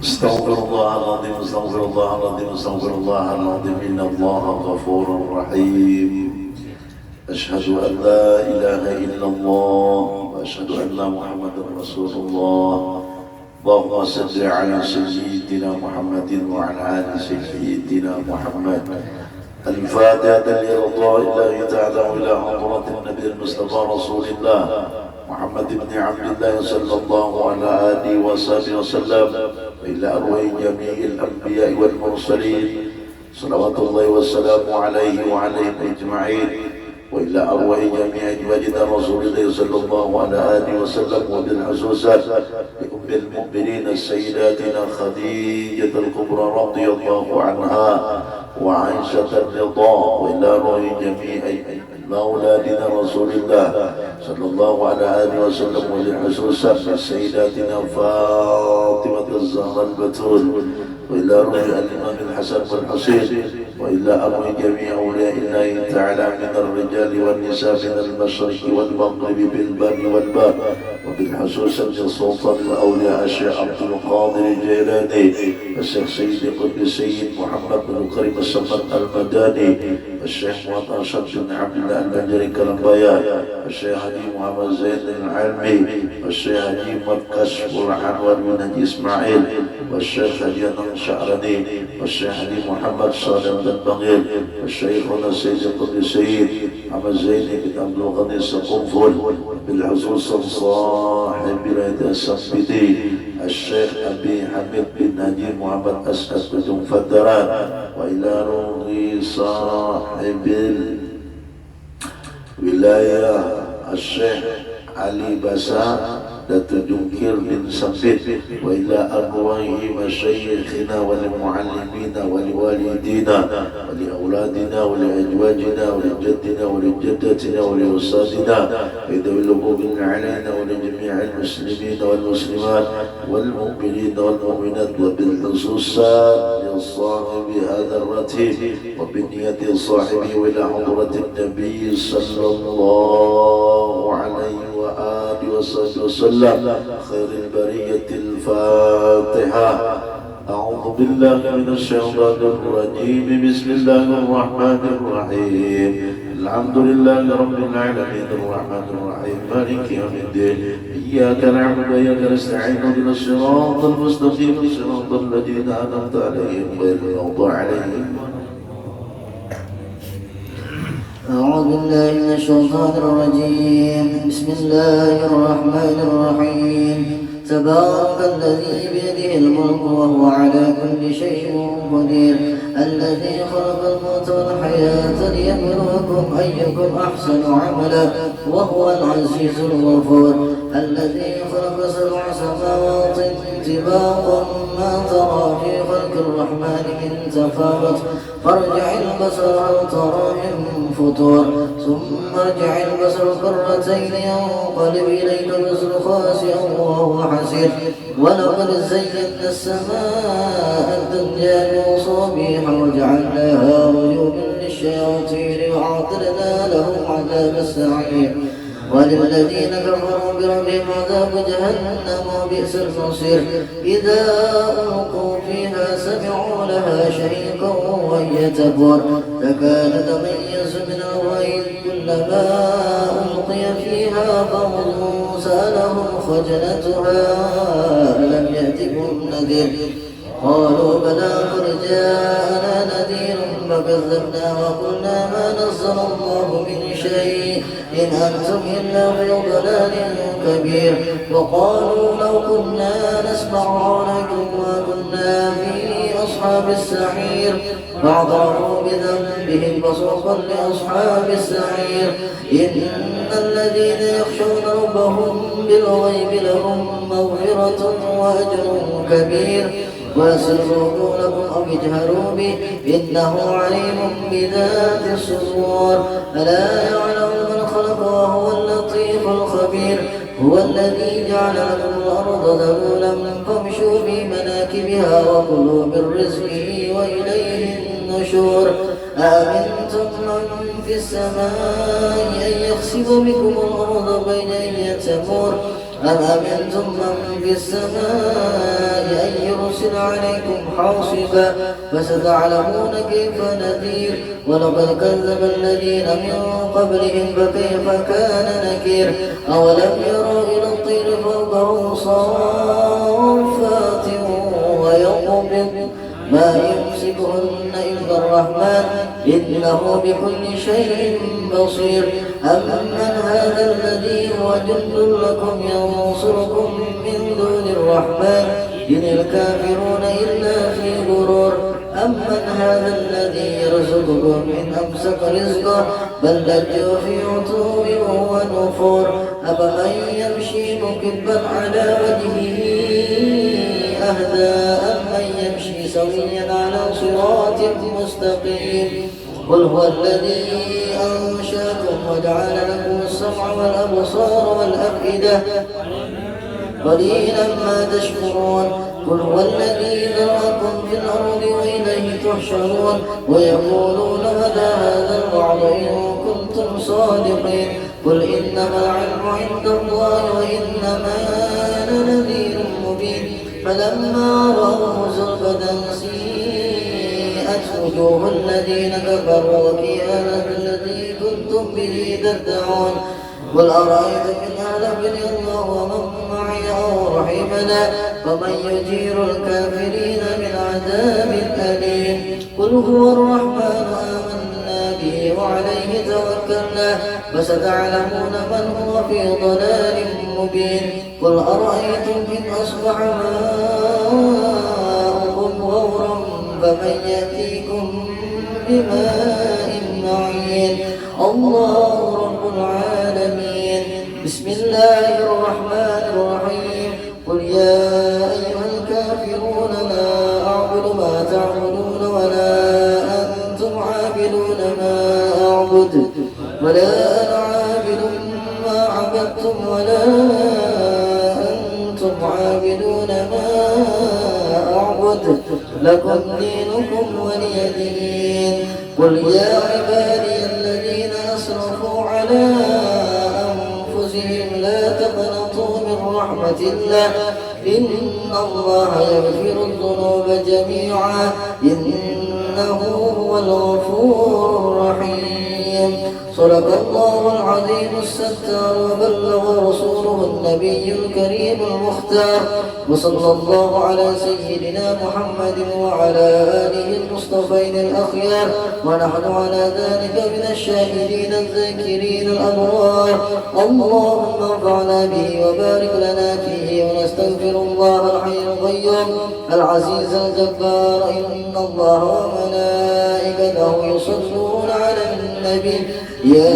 استغفر الله العظيم استغفر الله العظيم استغفر الله العظيم إن الله غفور رحيم. أشهد أن لا إله إلا الله وأشهد أن محمدا رسول الله. اللهم صل على سيدنا محمد وعلى آل سيدنا محمد. الفاتحة لرضاء الله تعالى وإلى حضرة النبي المصطفى رسول الله محمد بن عبد الله صلى الله على آله وصحبه وسلم، وإلى أرواح جميع الأنبياء والمرسلين صلوات الله والسلام عليه وعليهم أجمعين، وإلى أرواح جميع أزواج رسول الله صلى الله على آله وسلم، وبالخصوص لأم المؤمنين سيداتنا خديجة الكبرى رضي الله عنها وعائشة الرضا، وإلى أرواح جميع أولادنا رسول الله صلى الله على آله وسلم، وبالخصوص سيداتنا فاطمة الزهراء البتول، وإلى روح الإمام الحسن والحسين، وإلى أرواح جميع أولياء الله تعالى من الرجال والنساء من المشرق والمغرب بالبر والبار، وبالخصوص سلطان الأولياء الشيخ عبد القادر الجيلاني، الشيخ سيد قطب السيد محمد بن كريم الصمد المداني، الشيخ محمد أرشد بن عبد الله البجري كرمبايا، الشيخ حجي محمد زين العلمي، الشيخ حجي كشف العنور بن حجي إسماعيل، والشيخ حجي شعرني، والشيخ حجي محمد صالح بن بغير، والشيخنا السيد قطب السيد محمد زين بن عبد الغني السقنفل، بالخصوص صاحب ولاية السبتي الشيخ أبي حميد بن نجيب محمد أسعد بن فتران، وإلى روح صاحب الولاية الشيخ علي بسا لتجنكر بن سبت، وإلى أرواح مشايخنا وللمعلمين ولوالدينا ولأولادنا ولأزواجنا ولجدنا ولجدتنا ولأستاذنا وذوي الحقوق علينا ولجميع المسلمين والمسلمات والمؤمنين والمؤمنات، وبالخصوص لصاحب هذا الرتيب وبنية صاحبه إلى حضرة النبي صلى الله عليه وآله وصحبه وسلم خير البرية. الفاتحة. أعوذ بالله من الشيطان الرجيم. بسم الله الرحمن الرحيم. الحمد لله رب العالمين الرحمن الرحيم مالك يوم الدين. إياك نعبد وإياك نستعين اهدنا الصراط المستقيم صراط الذين أنعمت عليهم غير المغضوب عليهم. أعوذ بالله من الشيطان الرجيم. بسم الله الرحمن الرحيم. تبارك الذي بيده الملك وهو على كل شيء قدير، الذي خلق الموت والحياة ليبلوكم أيكم أحسن عملا وهو العزيز الغفور، الذي خلق 7 سماوات طباقا ما ترى في خلق الرحمن من تفاوت، فارجع البصر هل ترى من فطور، ثم ارجع البصر كرتين ينقلب إليك البصر خاسئا وهو حسير، ولقد زينا السماء الدنيا بمصابيح وجعلناها رجوما للشياطين وأعتدنا لهم عذاب السعير، وللذين كفروا بربهم عذاب جهنم وبئس المصير. إذا ألقوا فيها سمعوا لها شهيقا وهي تفور تكاد تميز من الغيظ، كلما ألقي فيها فوج سألهم خزنتها ألم يأتكم نذير، قالوا بلى قد جاءنا نذير فكذبنا وقلنا ما نزل الله من شيء إن أنتم إلا في ضلال كبير، وقالوا لو كنا نسمع ونكتب ما كنا في أصحاب السعير، فاعترفوا بذنبهم فسوقا لأصحاب السعير. إن الذين يخشون ربهم بالغيب لهم مغفرة وأجر كبير، وأسروا قولكم أو اجهروا به إنه عليم بذات الصدور، ألا يعلم من خلق وهو اللطيف الخبير. هو الذي جعل لكم الأرض ذلولا فامشوا في مناكبها وكلوا من رزقه وإليه النشور. آمنتم من في السماء أن يخسف بكم الأرض بين أن تمور، أم أمنتم من في السماء أن يرسل يرسل عليكم حاصبا فستعلمون كيف نذير ولقد كذب الذين من قبلهم فكيف كان نكير أولم يروا إلى الطير فوقهم صافات ويقبض ما يمسكهن إلا الرحمن إنه بكل شيء بصير أمن هذا الذي هو جند لكم ينصركم من دون الرحمن إن الكافرون إلا في غرور أمن هذا الذي يرزقكم إن أمسك رزقه بل لجوا في عتو ونفور أفمن يمشي مكبا على وجهه أهدى أمن يمشي سويا على صراط مستقيم قل هو الذي أنشأكم وجعل لكم السمع والأبصار والأفئدة قليلا ما تشكرون قل هو الذي ذرأكم في الأرض وإليه تحشرون ويقولون متى هذا الوعد إن كنتم صادقين قل إنما العلم عند الله وإنما أنا نذير مبين فلما رأوه زلفة سيئت وجوه الذين كفروا وقيل الذي كنتم به تدعون قل أرأيتم إن أهلكني الله ومن معي أو رحمنا فمن يجير الكافرين من عذاب أليم قل هو الرحمن آمنا به وعليه توكلنا فستعلمون من هو في ضلال مبين قل أرأيتم إن أصبح ماؤكم غورا فمن يأتيكم بماء معين الله رب العالمين بسم الله الرحمن الرحيم قل يا أيها الكافرون لا أعبد ما تعبدون ولا أنتم عابدون ما أعبد ولا أنا عابد ما عبدتم ولا أنتم عابدون ما أعبد لكم دينكم ولي دين قل يا عبادي الذين أسرفوا على أنفسهم لا تقنطوا من رحمة الله إن الله يغفر الذنوب جميعا إنه هو الغفور الرحيم صدق الله العظيم الستار وبلغ رسوله النبي الكريم المختار وصلى الله على سيدنا محمد وعلى آله المصطفين الأخيار ونحن على ذلك من الشاهدين الذاكرين الأبرار اللهم انفعنا به وبارك لنا فيه ونستغفر الله الحي القيوم العزيز الجبار إن الله وملائكته يصلون على النبي يا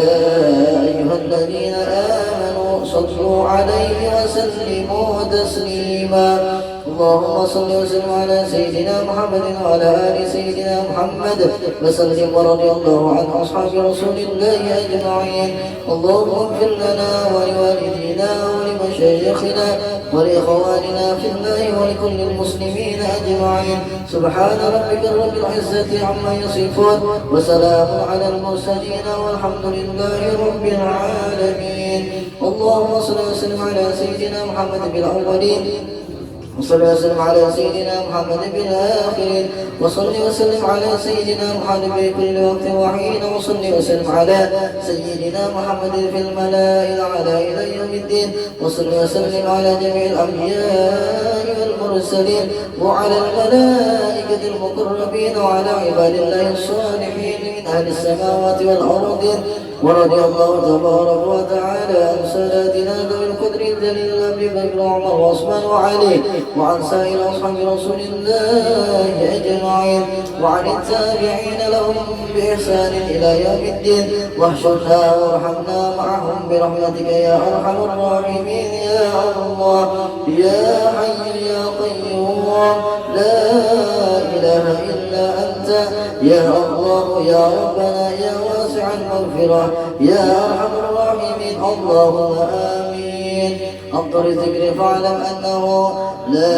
أيها الذين آمنوا صلوا عليه وسلموا تسليما اللهم صل وسلم على سيدنا محمد وعلى آل سيدنا محمد وسلم ورضي الله عن أصحاب رسول الله أجمعين اللهم اغفر لنا ولوالدينا ولمشايخنا ولإخواننا في الله ولكل المسلمين أجمعين سبحان ربك رب العزة عما يصفون وسلام على المرسلين والحمد لله رب العالمين اللهم صل وسلم على سيدنا محمد بالأولين وصل وسلم على سيدنا محمد بالآخرين وصل وسلم على سيدنا محمد في كل وقت وحين وصل وسلم على سيدنا محمد في الملائكة الأعلى إلى يوم الدين وصل وسلم على جميع الأنبياء والمرسلين وعلى الملائكة المقربين وعلى عباد الله الصالحين من أهل السماوات والأرض ورضي الله تبارك وتعالى عن ساداتنا ذوي القدر الجليل أبي بكر وعمر وعثمان وعلي وعن سائر أصحاب رسول الله أجمعين وعن التابعين لهم بإحسان إلى يوم الدين واحشرنا وارحمنا معهم برحمتك يا أرحم الراحمين يا الله يا حي يا قيوم لا إله إلا أنت يا الله يا ربنا يا واسع المغفرة يا أرحم الراحمين اللهم آمين أفضل الذكر فاعلم أنه لا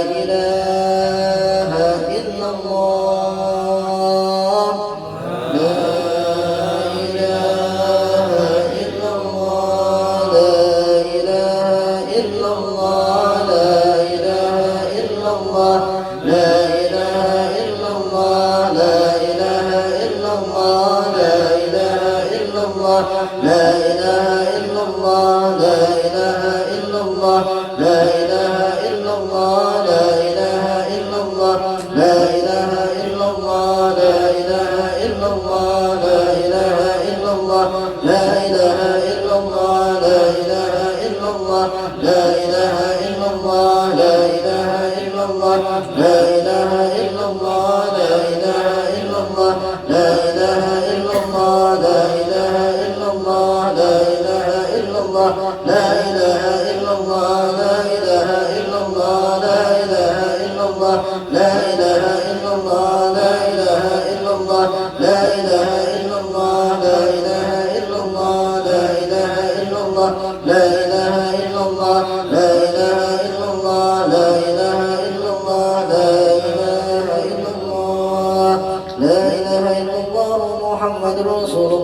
إله إلا الله لا إله إلا الله لا إله إلا الله لا إله إلا الله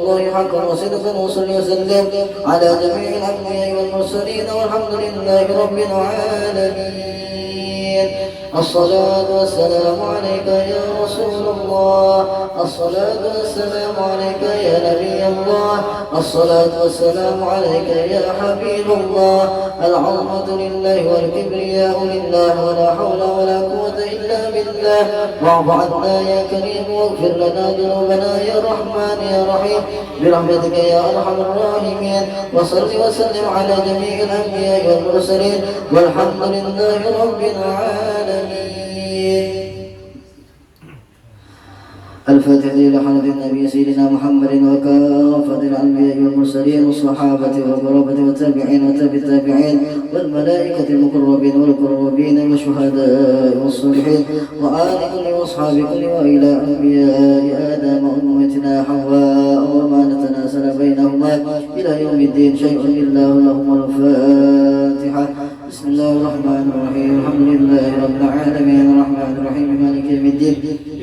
الله حقا وصدقا، وصلي وسلم على جميع الأنبياء والمرسلين، والحمد لله رب العالمين. الصلاة والسلام عليك يا رسول الله، الصلاة والسلام عليك يا نبي الله، الصلاة والسلام عليك يا حبيب الله. العظمة لله والكبرياء لله، ولا حول ولا قوة إلا بالله. واعف عنا يا كريم، واغفر لنا ذنوبنا يا رحمن يا رحيم، برحمتك يا أرحم الراحمين. وصل وسلم على جميع الأنبياء والمرسلين، والحمد لله رب العالمين. الفاتحة إلى حضرة النبي سيدنا محمد وكافة الأنبياء والمرسلين والصحابة والقرابة والتابعين وتابع التابعين والملائكة المقربين والقربين والشهداء والصالحين وآل كل وأصحاب كل، وإلى أنبياء آدم وأمتنا حواء وما نتناسل بينهما إلى يوم الدين. شيء إلا لهم الفاتحة. بسم الله الرحمن الرحيم. الحمد لله رب العالمين، الرحمن الرحيم، مالك يوم الدين.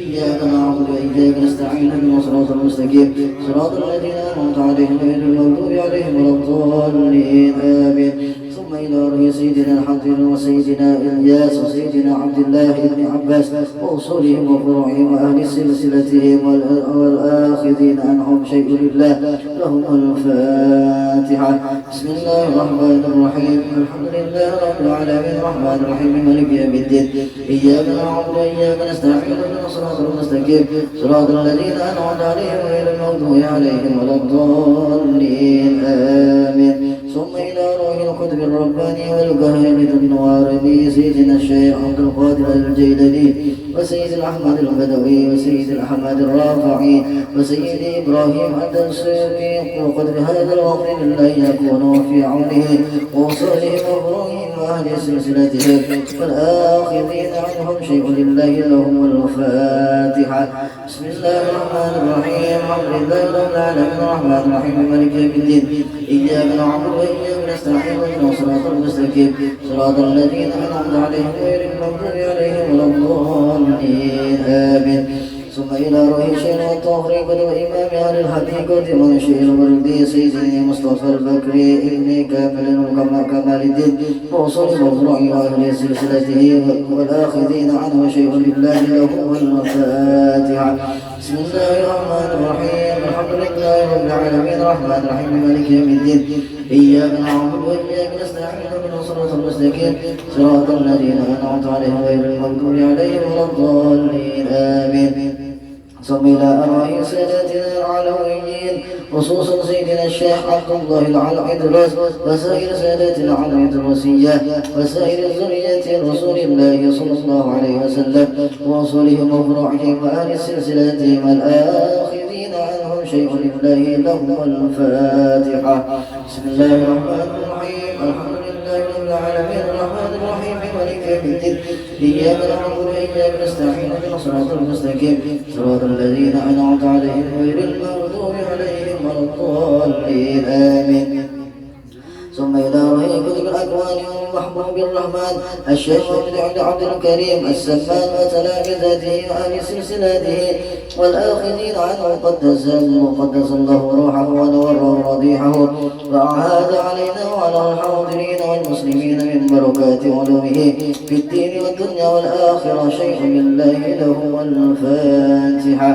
إياك نعبد وإياك نستعين، اهدنا الصراط المستقيم، صراط الذين أنعمت عليهم غير المغضوب عليهم ولا الضالين، آمين. ثم إلى روح سيدنا الحضر وسيدنا إلياس وسيدنا عبد الله بن عباس وأصولهم وفروعهم وأهل سلسلتهم والآخذين عنهم شيء لله لهم الفاتحة. بسم الله الرحمن الرحيم. الحمد لله رب العالمين، الرحمن الرحيم، مالك يوم الدين. إياك نعبد وإياك نستعين، اهدنا الصراط المستقيم، صراط الذين أنعمت عليهم غير المغضوب عليهم ولا الضالين، آمين. ثم إلى روح القطب الرباني والقاهر النوارني سيدنا الشيخ عبد القادر الجيلاني وسيد الأحمد البدوي وسيد الأحمد الرافعي وسيد إبراهيم الدنسوقي، وقدر هذا الوقت لله يكون في عونه وصالهم وفروعهم وأهل سلسلتهم والآخذين عنهم شيء لله لهم الفاتحة. بسم الله الرحمن الرحيم. الحمد لله رب العالمين، الرحمن الرحيم، مالك يوم الدين. إياك نعبد وإياك نستعين، اهدنا الصراط المستقيم، صراط الذين أنعمت عليهم غير المغضوب عليهم ولا الضالين، آمين. ثم إلى روح شيخ والتوفيق وإمام أهل الحقيقة منشئ الوردي سيدنا مصطفى البكري ابن كامل كمال الدين وصل مفروع وأهل سلسلته والآخذين عنه شيء لله لهم الفاتحة. بسم الله الرحمن الرحيم. الحمد لله رب العالمين، الرحمن الرحيم، مالك يوم الدين. إياك نعبد وإياك نستعين، اهدنا الصراط المستقيم، صراط الذين أنعمت عليهم غير المغضوب عليهم ولا الضالين، آمين. ثم إلى أرواح ساداتنا العلويين، خصوصا سيدنا الشيخ عبد الله العدرس وسائر ساداتنا العلوية الوصية وسائر ذرية رسول الله صلى الله عليه وسلم وأصولهم وفروعهم وأهل سلسلتهم الآخذين عنهم شيء لله لهم الفاتحة. بسم الله الرحمن الرحيم. الحمد لله رب العالمين، الرحمن الرحيم، مالك يوم الدين. إياك نعبد وإياك نستعين، اهدنا الصراط المستقيم، صراط الذين أنعمت عليهم غير المغضوب عليهم ولا الضالين، آمين. ثم إلى روح كتب الأكوان ومحبوب الرحمن الشيخ عبد الكريم السمان وتلامذته وأهل سلسلته والآخذين عنه قدس الله روحه ونور رضيحه، وأعاد علينا وعلى الحاضرين والمسلمين من بركات علومه في الدين والدنيا والآخرة شيء لله له الفاتحة.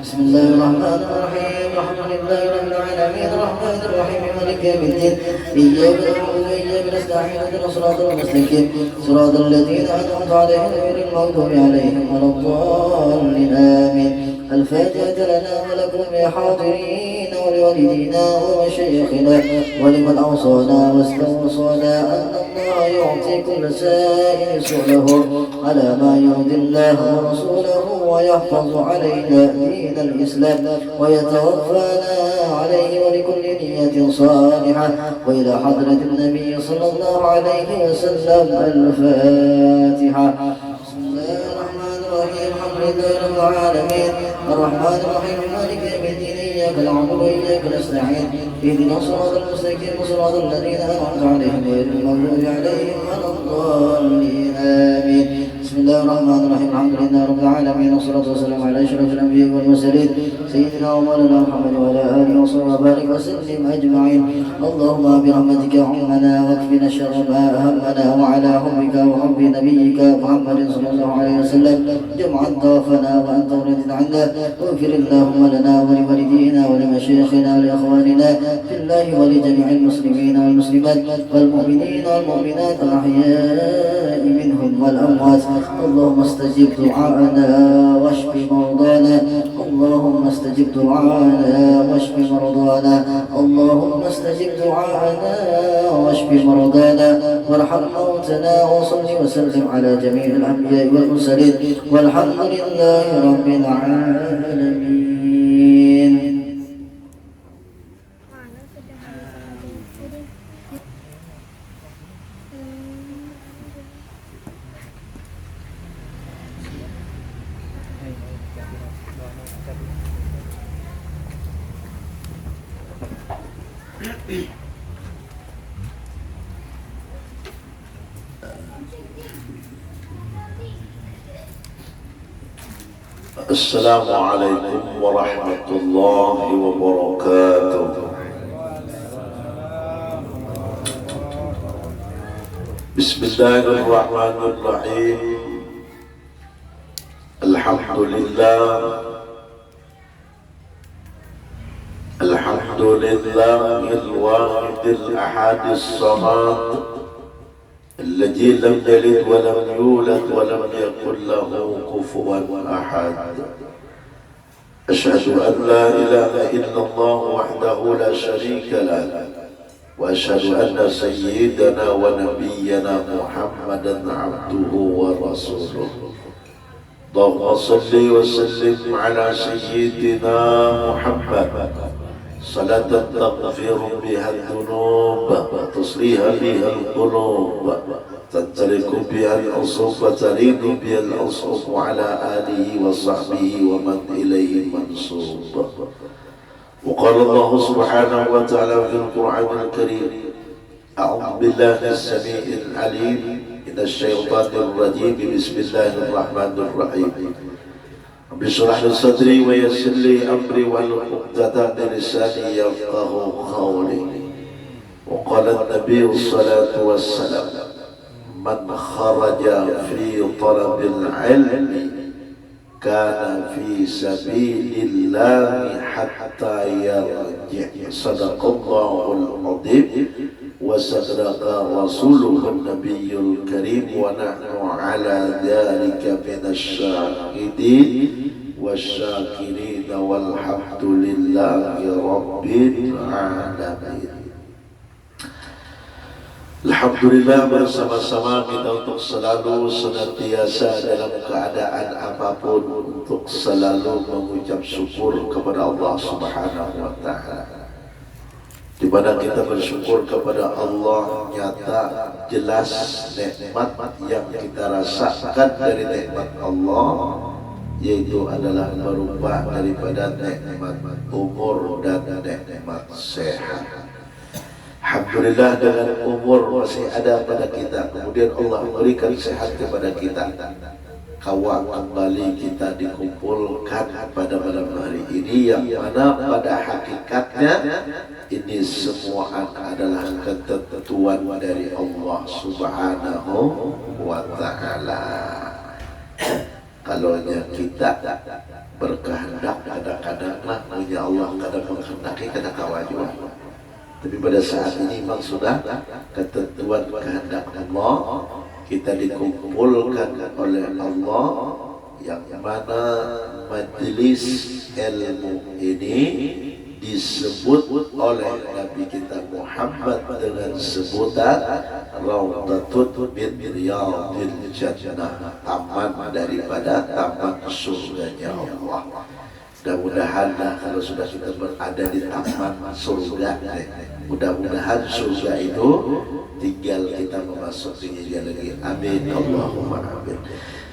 بسم الله الرحمن الرحيم. الحمد لله رب العالمين، الرحمن الرحيم، مالك يوم الدين. إياك نعبد وإياك نستعين، اهدنا الصراط المستقيم، صراط الذين أنعمت عليهم غير المغضوب عليهم ولا الضالين، آمين. الفاتحة لنا ولكم يا حاضرين ولوالدينا ومشايخنا ولمن أوصانا واستوصانا أن الله يعطي كل سائل سؤله على ما يرضي الله ورسوله ويحفظ علينا دين الإسلام ويتوفانا عليه ولكل نية صالحة. وإلى حضرة النبي صلى الله عليه وسلم الفاتحة. بسم الله الرحمن الرحيم. الحمد لله رب العالمين، الرحمن الرحيم، مالك يوم الدين. إياك نعبد وإياك نستعين، اهدنا الصراط المستقيم، صراط الذين أنعمت عليهم غير المغضوب عليهم ولا الضالين، آمين. بسم بسم الله الرحمن الرحيم الحمد لله رب العالمين والصلاة والسلام على أشرف الأنبياء والمرسلين سيدنا ومولانا محمد وعلى آله وصحبه وبارك وسلم أجمعين. اللهم برحمتك عمنا واكفنا شر ما أهمنا وعلى حبك وحب نبيك محمد صلى الله عليه وسلم جمعا طافنا وأنت راض عنا. واغفر اللهم لنا ولوالدينا ولمشايخنا ولإخواننا في الله ولجميع المسلمين والمسلمات والمؤمنين والمؤمنات الأحياء منهم والأموات. اللهم استجب دعاءنا واشف مرضانا. اللهم استجب دعاءنا واشف مرضانا. اللهم استجب دعاءنا واشف مرضانا وارحم موتنا وصل وسلم على جميع الأنبياء والمرسلين والحمد لله رب العالمين. السلام عليكم ورحمة الله وبركاته. بسم الله الرحمن الرحيم. الحمد لله الحمد لله الواحد الأحد الصمد الذي لم يلد ولم يولد ولم يكن له كفوا أحد. أشهد أن لا إله إلا الله وحده لا شريك له وأشهد أن سيدنا ونبينا محمدا عبده ورسوله. اللهم صل وسلم على سيدنا محمد صلاة تغفر بها الذنوب وتصليها بها القلوب تنطلق بها الأصوب وتريد بها الأصوب على آله وصحبه ومن إليه منسوب. وقال الله سبحانه وتعالى في القرآن الكريم: أعوذ بالله السميع العليم من الشيطان الرجيم. بسم الله الرحمن الرحيم. رب اشرح لي صدري ويسر لي أمري واحلل عقدة من لساني يفقهوا قولي. وقال النبي الصلاة والسلام: من خرج في طلب العلم كان في سبيل الله حتى يرجع. صدق الله العظيم وصدق رسوله النبي الكريم ونحن على ذلك من الشاهدين والشاكرين والحمد لله رب العالمين. Alhamdulillah, bersama-sama kita untuk selalu senantiasa dalam keadaan apapun untuk selalu mengucap syukur kepada Allah Subhanahu wa Ta'ala. Di mana kita bersyukur kepada Allah, nyata jelas nikmat yang kita rasakan dari nikmat Allah, yaitu adalah berupa daripada nikmat umur dan nikmat sehat. Alhamdulillah, dengan umur masih ada pada kita, kemudian Allah memberikan sehat kepada kita, kawal kembali kita dikumpulkan pada malam hari ini, yang mana pada hakikatnya ini semua adalah ketentuan dari Allah Subhanahu wa Ta'ala. Kalau kita berkehendak, kadang-kadang lah punya Allah, kadang menghendaki, kadang kawajua. Tapi pada saat ini memang sudah ketentuan kehendak Allah, kita dikumpulkan oleh Allah, yang mana majelis ilmu ini disebut oleh Nabi kita Muhammad dengan sebutan Raudhatun min Riyadil Jannah, taman daripada taman surganya Allah. Mudah-mudahan kalau sudah kita berada di taman surga, mudah-mudahan surga itu tinggal kita memasukinya lagi. Amin Allahumma amin.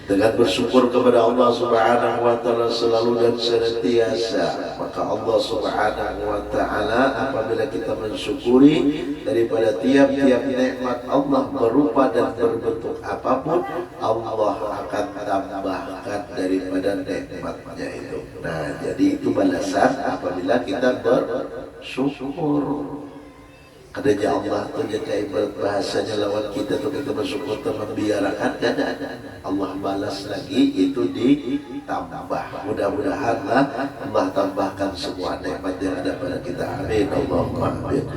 dengan bersyukur kepada Allah Subhanahu wa taala selalu dan senantiasa, maka Allah Subhanahu wa taala apabila kita mensyukuri daripada tiap-tiap nikmat Allah berupa dan berbentuk apapun, Allah akan tambahkan daripada nikmatnya itu. Nah, jadi itu balasan apabila kita bersyukur. Adanya Allah itu kayak bahasanya lawan kita tuh kita bersyukur teman biarakan dan Allah balas lagi itu ditambah. Mudah-mudahan Allah tambahkan semua nikmat yang ada pada kita. Amin. Allahumma amin.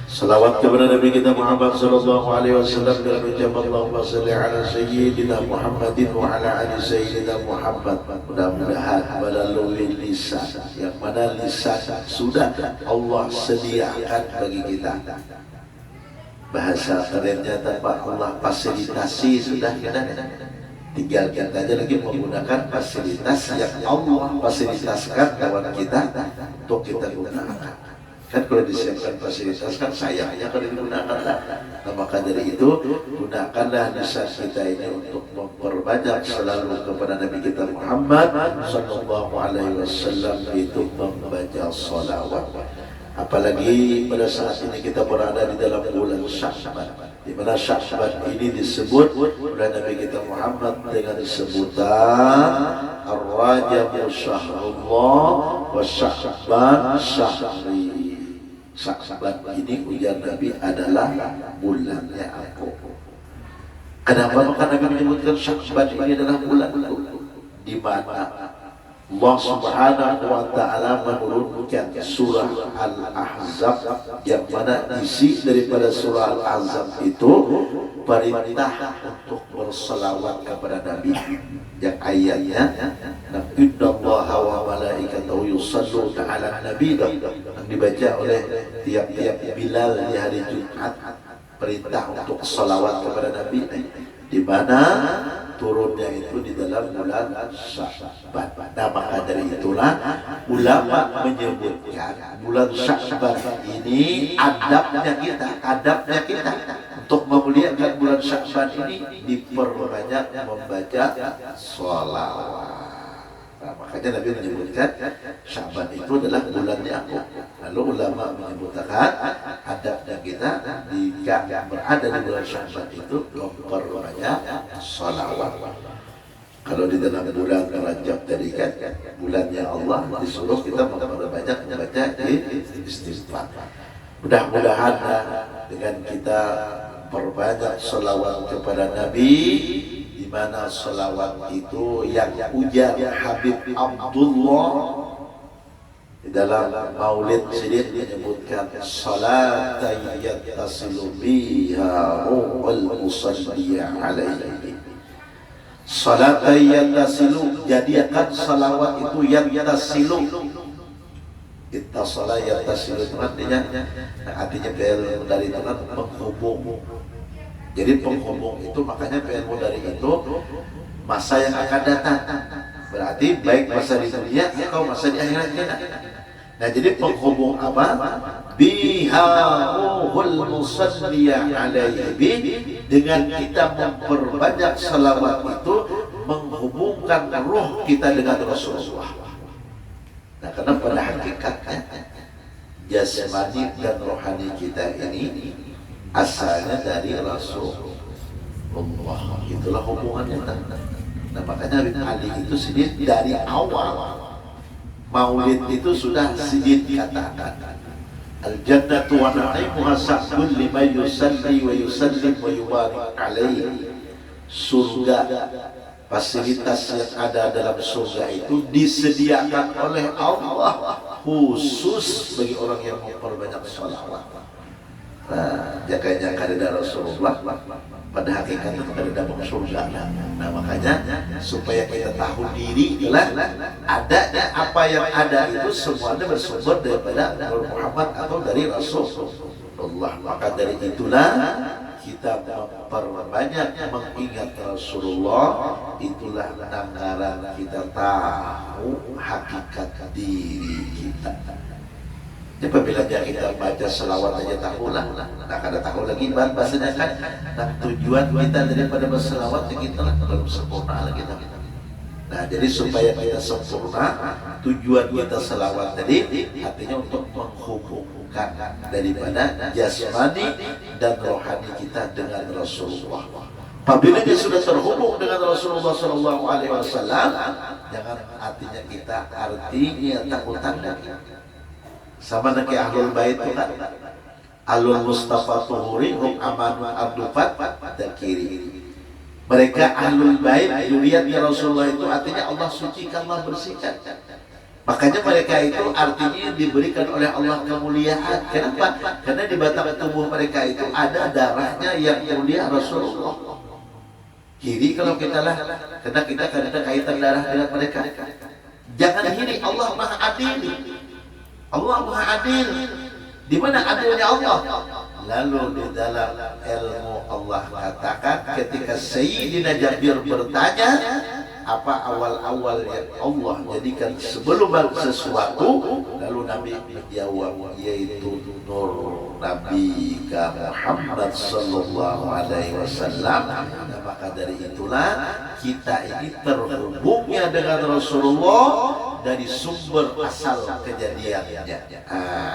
Salawat kepada Nabi kita Muhammad sallallahu alaihi wasallam dengan ucap Allahumma shalli ala sayyidina Muhammadin wa ala ali sayyidina Muhammad. Mudah-mudahan melalui lisan yang mana lisan sudah Allah sediakan bagi kita. Bahasa kerennya tanpa Allah fasilitasi sudah kita. Tinggal kita aja lagi menggunakan fasilitas yang Allah fasilitaskan lewat kita untuk kita gunakan. Kan kalau disiapkan fasilitas kan sayangnya kalau digunakan lah. Nah, maka dari itu gunakanlah lisan kita ini untuk memperbanyak selalu kepada Nabi kita Muhammad sallallahu alaihi wasallam itu membaca salawat. Apalagi pada saat ini kita berada di dalam bulan Sya'ban, di mana Sya'ban ini disebut oleh Nabi kita Muhammad dengan sebutan Ar-Rajab Syahrullah wa Sya'ban Syahri. Sya'ban ini ujar Nabi adalah bulannya aku. Kenapa maka Nabi menyebutkan Sya'ban ini adalah bulanku? Di mana Allah Subhanahu wa taala menurunkan surah Al-Ahzab yang mana isi daripada surah Al-Ahzab itu perintah untuk berselawat kepada Nabi, yang ayatnya innallaha wa malaikatahu yusholluna 'alan nabi, yang dibaca oleh tiap-tiap Bilal di hari Jumat, perintah untuk selawat kepada Nabi, di mana turunnya itu di dalam bulan Sya'ban. Nah, maka dari itulah ulama menyebutkan bulan Sya'ban ini adabnya kita untuk memuliakan bulan Sya'ban ini diperbanyak membaca sholawat. Nah, makanya Nabi menyebutkan Sya'ban itu adalah bulannya aku. Lalu ulama menyebutkan adabnya kita jika berada di bulan Sya'ban itu memperbanyak sholawat. Kalau di dalam bulan Rajab tadi kan bulannya Allah, disuruh kita memperbanyak membaca istighfar. Mudah-mudahan dengan kita perbanyak sholawat kepada Nabi, di mana sholawat itu yang ujar Habib Abdullah di dalam Maulid Sidin menyebutkan salatan yattasilu biha wal musalli alaihi. Salatan yattasilu, jadikan salawat itu yattasilu. Ittasala yattasilu itu artinya dari itu kan penghubung. Jadi penghubung itu makanya ilmu dari itu masa yang akan datang. Berarti baik masa di dunia atau masa di akhirat kita. Nah, jadi penghubung apa? Bihaul musalli alaihi, dengan kita memperbanyak selawat itu menghubungkan ruh kita dengan Rasulullah. Nah, karena pada hakikatnya jasmani dan rohani kita ini asalnya dari Rasulullah. Itulah hubungannya. Nah, makanya Ali itu sedih dari awal Maulid itu sudah sedih katakan al-jannatu wa na'imuha sa'bun liman yusalli wa yusallim wa yubarik alaihi. Surga, fasilitas yang ada dalam surga itu disediakan oleh Allah khusus bagi orang yang memperbanyak sholawat. Nah, jakanya karena Rasulullah pada hakikatnya ada dalam surga. Nah, makanya supaya kita tahu diri adalah adanya apa yang ada itu semuanya bersumber daripada Muhammad atau dari Rasulullah. Maka dari itulah kita memperbanyak mengingat Rasulullah. Itulah anggaran kita tahu hakikat diri kita. Jadi apabila kita baca selawat aja tahu lah, nah kada tahu lagi bahasanya kan. Nah tujuan kita daripada berselawat kita lah belum sempurna lagi kita. Nah jadi supaya kita sempurna, tujuan kita selawat tadi artinya untuk menghubungkan daripada jasmani dan rohani kita dengan Rasulullah. Apabila dia sudah terhubung dengan Rasulullah SAW, jangan artinya kita artinya takutan lagi. Sama dengan ahlul bait itu kan, alul Mustafa tuhuri hum amanu ardufat dan kiri. Mereka ahlul bait zuriatnya Rasulullah itu artinya Allah sucikan, Allah bersihkan. Makanya mereka itu artinya diberikan oleh Allah kemuliaan. Kenapa? Karena di batang tubuh mereka itu ada darahnya yang mulia Rasulullah. Kiri kalau kita lah, karena kita ada kaitan darah dengan mereka. Jangan kiri, Allah Maha Adil. Allah Maha Adil. Di mana adilnya Allah? Lalu di dalam ilmu Allah katakan ketika Sayyidina Jabir bertanya, apa awal-awal yang Allah jadikan sebelum sesuatu, lalu Nabi menjawab, yaitu nur Nabi Muhammad sallallahu alaihi wasallam. Nah, maka dari itulah kita ini terhubungnya dengan Rasulullah dari sumber asal kejadiannya.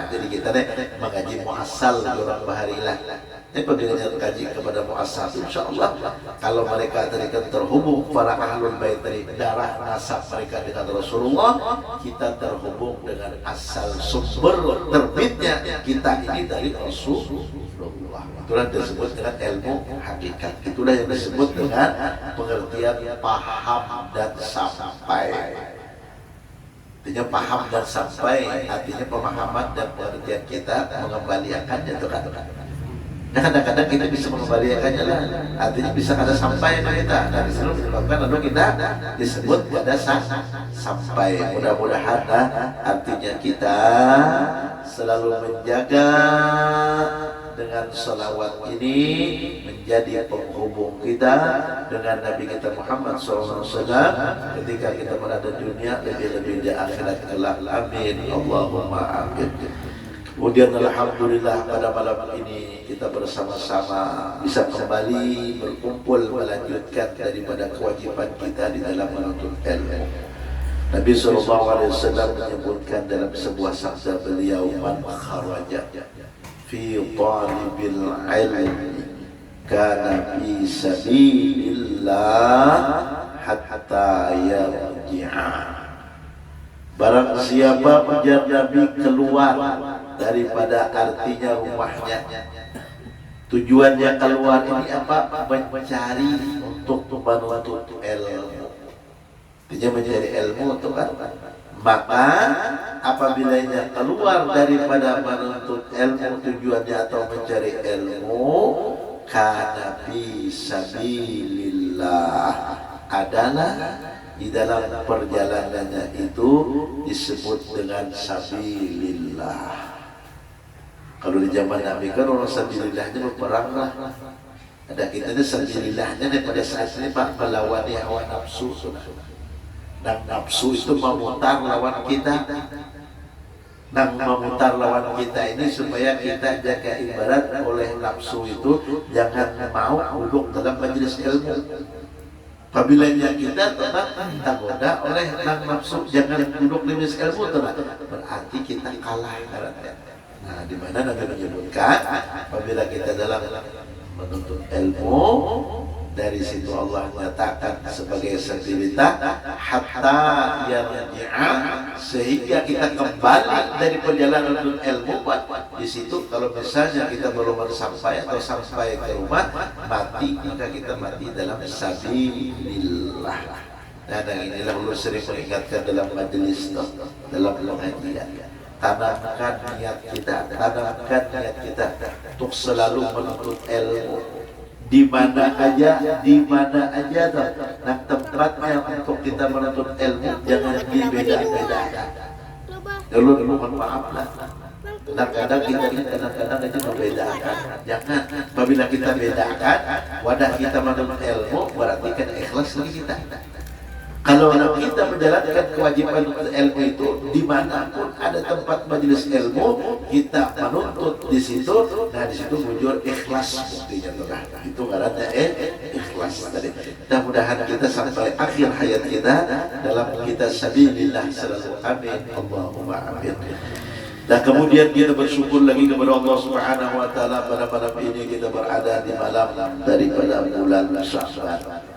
Jadi kita mengaji muasal orang baharilah. Ini pembelajaran kaji kepada muasal, insyaallah kalau mereka tadi terhubung para ahlul bait dari darah nasab mereka dengan Rasulullah, kita terhubung dengan asal sumber terbitnya kita ini dari Rasulullah. Itulah disebut dengan ilmu hakikat. Itulah yang disebut dengan pengertian paham dan sampai. Artinya paham dan sampai, artinya pemahaman dan pengertian kita mengembalikannya itu kan. Nah kadang-kadang kita bisa mengembalikannya lah, artinya bisa kada sampai kita. Nah disitu disebabkan lalu kita disebut pada sampai. Mudah-mudahan artinya kita selalu menjaga dengan salawat ini menjadi penghubung kita dengan Nabi kita Muhammad SAW ketika kita berada di dunia, lebih-lebih di akhirat kelak. Amin Allahumma amin. Kemudian alhamdulillah pada malam ini kita bersama-sama bisa kembali berkumpul melanjutkan daripada kewajiban kita di dalam menuntut ilmu. Nabi SAW menyebutkan dalam sebuah sabda beliau, man kharaja fi talibil ilmi kana fi sabilillah hatta yarji'a. Barang siapa ujar Nabi keluar daripada artinya rumahnya, tujuannya keluar ini apa? Mencari untuk menuntut ilmu. Artinya mencari ilmu itu kan. Maka apabila ia keluar daripada menuntut ilmu, tujuannya atau mencari ilmu, kana fi sabilillah, adalah di dalam perjalanannya itu disebut dengan sabilillah. Kalau di zaman Nabi kan orang sabilillahnya berperang lah. Ada kita ini sabilillahnya pada saat ini Pak melawan hawa nafsu. Dan nafsu itu memutar lawan kita. Dan memutar lawan kita ini supaya kita jaga ibarat oleh nafsu itu jangan mau duduk dalam majelis ilmu. Apabila kita tetap tergoda oleh nafsu jangan duduk di majelis ilmu, berarti kita kalah karena. Nah, di mana Nabi menyebutkan apabila kita dalam menuntut ilmu, dari situ Allah nyatakan sebagai sabilillah hatta yarji'a, sehingga kita kembali dari perjalanan menuntut ilmu. Di situ kalau misalnya kita belum sampai atau sampai ke rumah mati, maka kita mati dalam sabilillah. Dan inilah ulun sering mengingatkan dalam majelis, dalam pengajian. Tanamkan niat kita untuk selalu menuntut ilmu. Di mana aja nah tempatnya untuk kita menuntut ilmu jangan dibeda-bedakan. Dulu mohon maaf lah. Kadang-kadang kita kadang-kadang aja membedakan. Jangan. Apabila kita bedakan wadah kita menuntut ilmu, berarti kan ikhlas lagi kita. Kalau kita menjalankan kewajiban ilmu itu, dimanapun ada tempat majelis ilmu, kita menuntut di situ. Nah, di situ muncul ikhlas buktinya tuh. Nah, itu ngarannya ikhlas tadi. Mudah-mudahan kita sampai akhir hayat kita dalam kita sabilillah selalu amin. Allahumma amin. Dan kemudian kita bersyukur lagi kepada Allah Subhanahu wa taala pada malam ini kita berada di malam daripada bulan Sya'ban.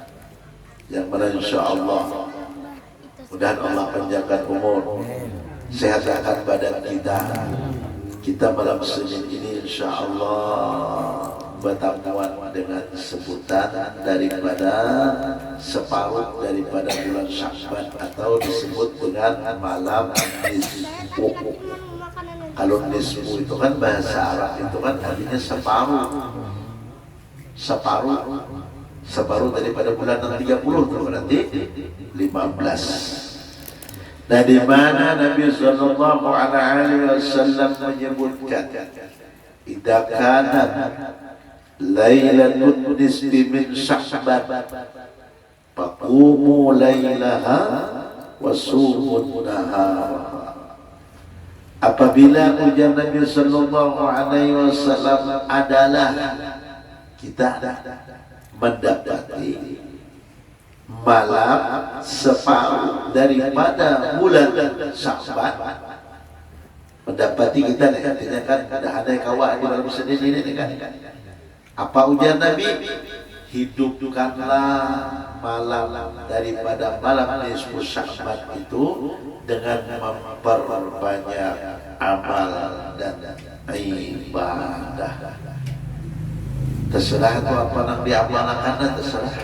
Yang mana insyaallah mudah Allah panjangkan umur, sehatkan badan kita malam Senin ini insyaallah bertamuan dengan sebutan daripada separuh daripada bulan Sya'ban atau disebut dengan malam nisfu. Kalau nisfu itu kan bahasa Arab itu kan artinya separuh daripada bulan 30 itu berarti 15. Nah, di mana Nabi sallallahu alaihi wasallam menyebutkan idza kanat lailatul nisfi min Sya'ban faqumu lailaha wasumun nahar. Apabila ujar Nabi sallallahu alaihi wasallam adalah kita mendapati malam separuh daripada bulan Sya'ban, mendapati kita nih, artinya kan ada kawan di malam Senin ini kan. Apa ujar Nabi? Hidupkanlah malam daripada malam nisfu Sya'ban itu dengan memperbanyak amal dan ibadah. Terserah itu apa yang diamalkan, terserah.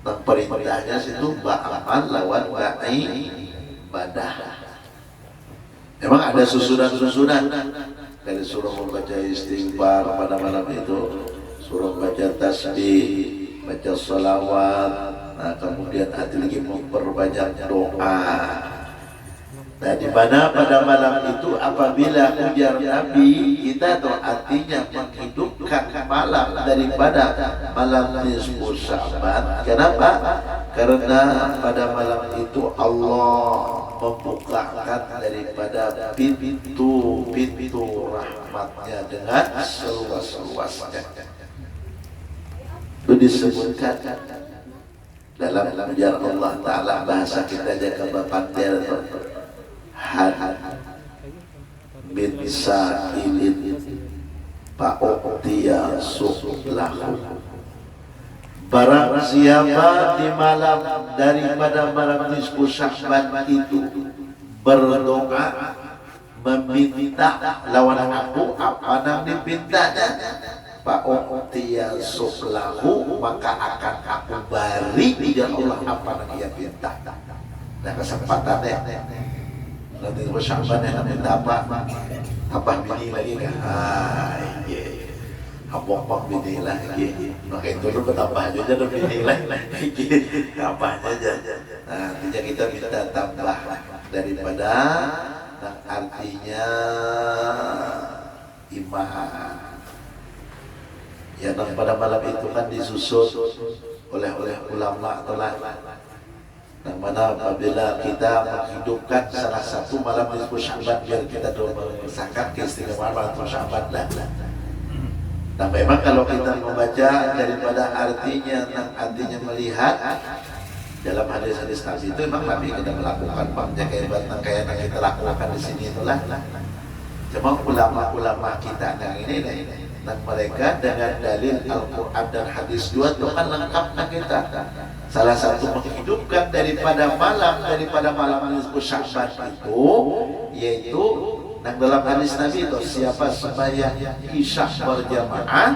Dan perintahnya situ ba'amal lawan ibadah. Memang ada susunan-susunan dari suruh membaca istighfar pada malam itu, suruh baca tasbih, baca sholawat, nah kemudian ada lagi memperbanyak doa. Nah, di mana pada malam itu apabila ujar Nabi kita itu artinya menghidupkan malam daripada malam nisfu Sya'ban. Kenapa? Karena pada malam itu Allah membukakan daripada pintu rahmatnya dengan seluas-luasnya. Itu disebutkan dalam ajaran Allah Ta'ala, bahasa kita jaga bapandir had min sa'ilin fa'u'tiya su'lahu. Barang siapa di malam daripada malam nisfu Sya'ban itu berdoa meminta lawan aku apa yang dipintanya, fa'u'tiya su'lahu, maka akan aku beri ya Allah apa yang dia minta. Nah, kesempatannya nanti Sya'ban yang minta apa? Tambah bini lagi kan? Iya. Habok bini lagi. Maka itu lu tambah aja dan bini lagi. Tambah aja. Nah, artinya kita minta tambah daripada yang artinya iman. Ya, dan pada malam itu kan disusun oleh ulama telah. Yang mana apabila kita menghidupkan salah satu malam nisfu Sya'ban biar kita merasakan keistimewaan malam nisfu Sya'ban lah. Nah, memang kalau kita membaca daripada artinya melihat dalam hadis-hadis Nabi itu memang Nabi kita melakukan banyak kehebatan kayak yang kita lakukan di sini itulah. Cuma ulama-ulama kita yang ini dan mereka dengan dalil Al-Quran dan hadis dua itu kan lengkapnya kita. Salah satu menghidupkan daripada malam nisfu Sya'ban itu yaitu yang dalam hadis Nabi itu siapa sembahyang Isya berjamaah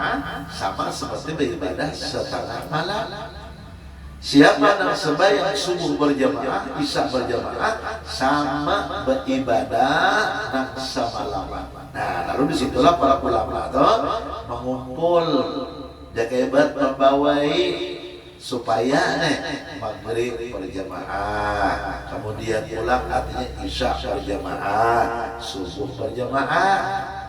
sama seperti beribadah setengah malam. Siapa yang sembahyang subuh berjamaah, Isya berjamaah sama beribadah nang semalaman. Nah, lalu disitulah para ulama itu mengumpul jaga hebat membawai supaya maghrib berjamaah, kemudian pulang artinya Isya berjamaah, subuh berjamaah.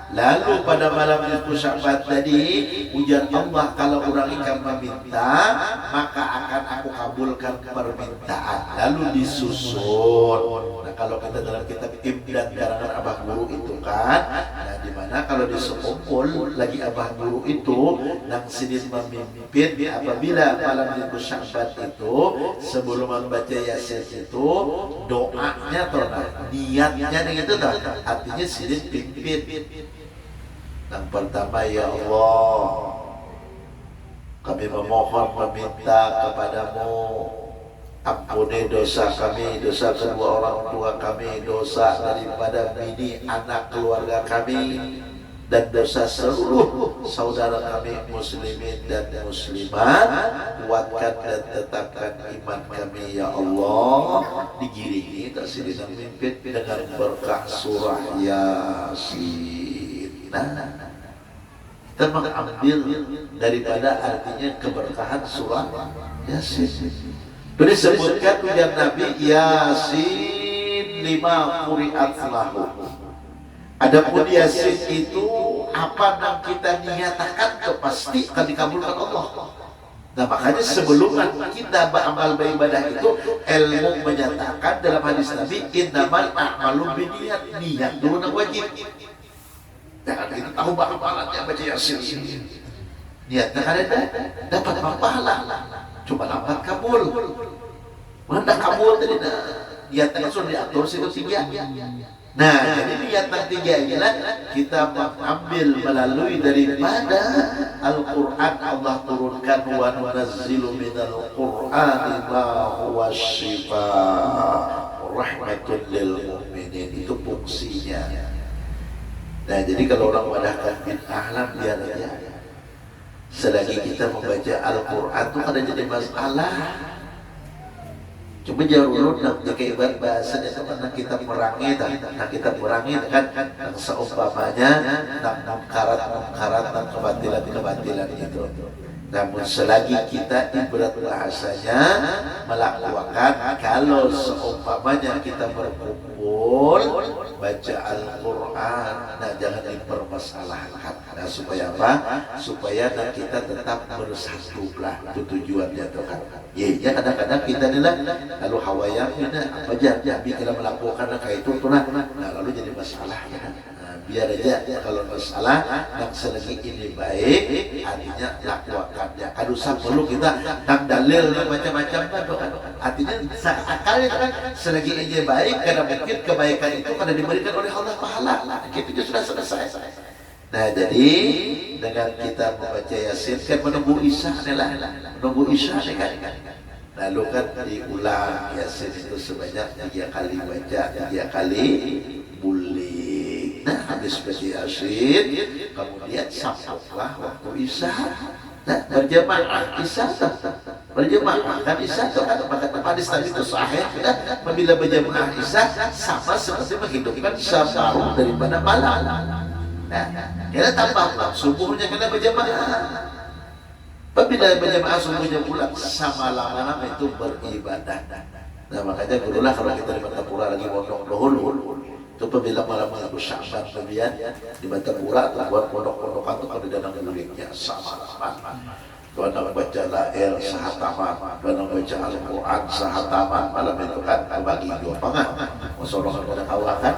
Lalu pada malam nisfu Sya'ban tadi ujar Allah, kalau orang ikan meminta maka akan aku kabulkan permintaan. Lalu disusun. Nah kalau kita dalam kitab Imdad karangan Abah Guru itu kan, nah di mana kalau disumpul lagi Abah Guru itu nang sidin memimpin apabila malam nisfu Sya'ban itu sebelum membaca Yasin itu doanya atau niatnya itu tuh artinya sidin pimpin. Yang pertama, ya Allah, kami memohon meminta kepadamu, ampuni dosa kami, dosa kedua orang tua kami, dosa daripada bini anak keluarga kami, dan dosa seluruh saudara kami muslimin dan muslimat. Kuatkan dan tetapkan iman kami ya Allah. Digiringi tak sidin memimpin dengan berkah surah Yasin. Nah, kita mengambil daripada artinya keberkahan surah Yasin. Itu disebutkan ujar Nabi, Yasin lima quri'at lahu. Adapun Yasin itu apa yang kita niatakan itu pasti akan dikabulkan Allah. Nah makanya sebelum kita beramal beribadah itu, ilmu menyatakan dalam hadis Nabi, innamal a'malu binniyat, niat dulu yang wajib. Jangan kita tahu amalannya baca Yasin. Niatnya kan ada, dapat pahala. Cuma lambat kabul. Mana kabul tadi? Niatnya kan sudah diatur situ tiga. Nah, jadi niat yang tiga inilah kita mengambil melalui daripada Al-Quran. Allah turunkan wa nunazzilu minal Qur'ani ma huwa syifaa rahmatun lil mu'minin. Itu fungsinya. Nah jadi kalau orang wadahkan bin ahlam biar aja. Selagi kita membaca Al-Quran itu ada jadi masalah. Cuma jauh nak jika ibarat bahasa itu karena kita merangi, nah kita merangi kan seumpamanya nak karat dan kebatilan itu. Namun selagi kita ibarat bahasanya melakukan, kalau seumpamanya kita berkumpul baca Al-Quran, nah jangan dipermasalahkan. Nah supaya apa? Supaya nah, kita tetap bersatu lah. Itu tujuannya tuh kan. Ya kadang-kadang kita inilah lalu hawayang apa aja kita melakukan kayak itu tuh nah lalu jadi masalah ya. Biar aja kalau masalah yang selagi ini baik artinya lakukannya. Kadusa perlu kita nak dalil macam-macam kan. Artinya akalnya kan selagi ini baik karena mungkin kebaikan itu karena diberikan oleh Allah pahala. Itu sudah selesai. Nah jadi dengan kita membaca Yasin kan menunggu Isya adalah menunggu Isya kan. Lalu kan diulang Yasin itu sebanyak 3 kali baca, 3 kali bulik. Nah habis baca Yasin kemudian sampailah waktu Isya. Nah berjamaah Isya, berjamaah kan Isya itu kan maka hadis tadi itu sahih kan. Apabila berjamaah Isya sama seperti menghidupkan Isya baru daripada malam. Nah kita tambah subuhnya kena berjamaah. Apabila berjamaah subuhnya pulang sama lama-lama itu beribadah. Nah makanya gurulah kalau kita di Batapura lagi pondok dahulu itu apabila malam-malam Sya'ban kemudian di Batapura buat pondok-pondokan itu kalau di danang guliknya sama-sama. Kalau baca lail sahataman, kalau baca Al-Quran sahataman, malam itu kan bagi 2 pangah. Masalah pada kawakan,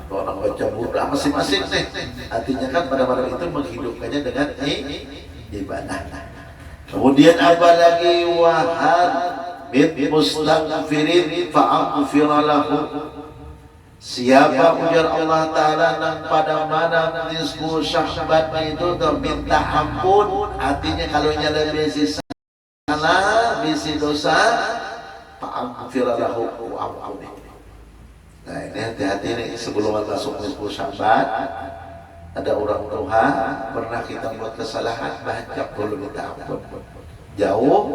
kalau baca mudah masing-masing nih. Artinya kan pada malam itu menghidupkannya dengan ibadah. Kemudian apa lagi? Wahad bin mustaghfirin fa'aghfira lahu. Siapa ujar Allah Ta'ala yang pada malam nisfu Sya'ban itu minta ampun, artinya kalau nyala bisi salah, bisi dosa, fa'aghfira lahu, ampuni. Nah ini hati-hati nih sebelum masuk nisfu Sya'ban. Ada orang tua pernah kita buat kesalahan, baca dulu minta ampun. Jauh,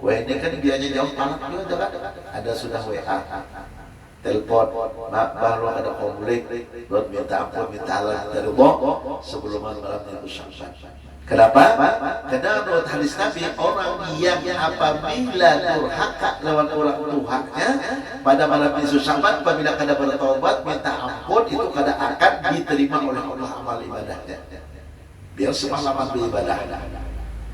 wah ini kan biayanya jauh banget juga kan. Ada sudah WA, telepon, baru ada konflik, buat minta ampun, minta halal dari Allah sebelum malam itu Sya'ban. Kenapa? Karena menurut hadis Nabi, orang yang apabila durhaka lawan orang Tuhannya pada malam nisfu Sya'ban, apabila kada bertobat minta ampun, itu kada akan diterima oleh Allah amal ibadahnya. Biar semalaman beribadah.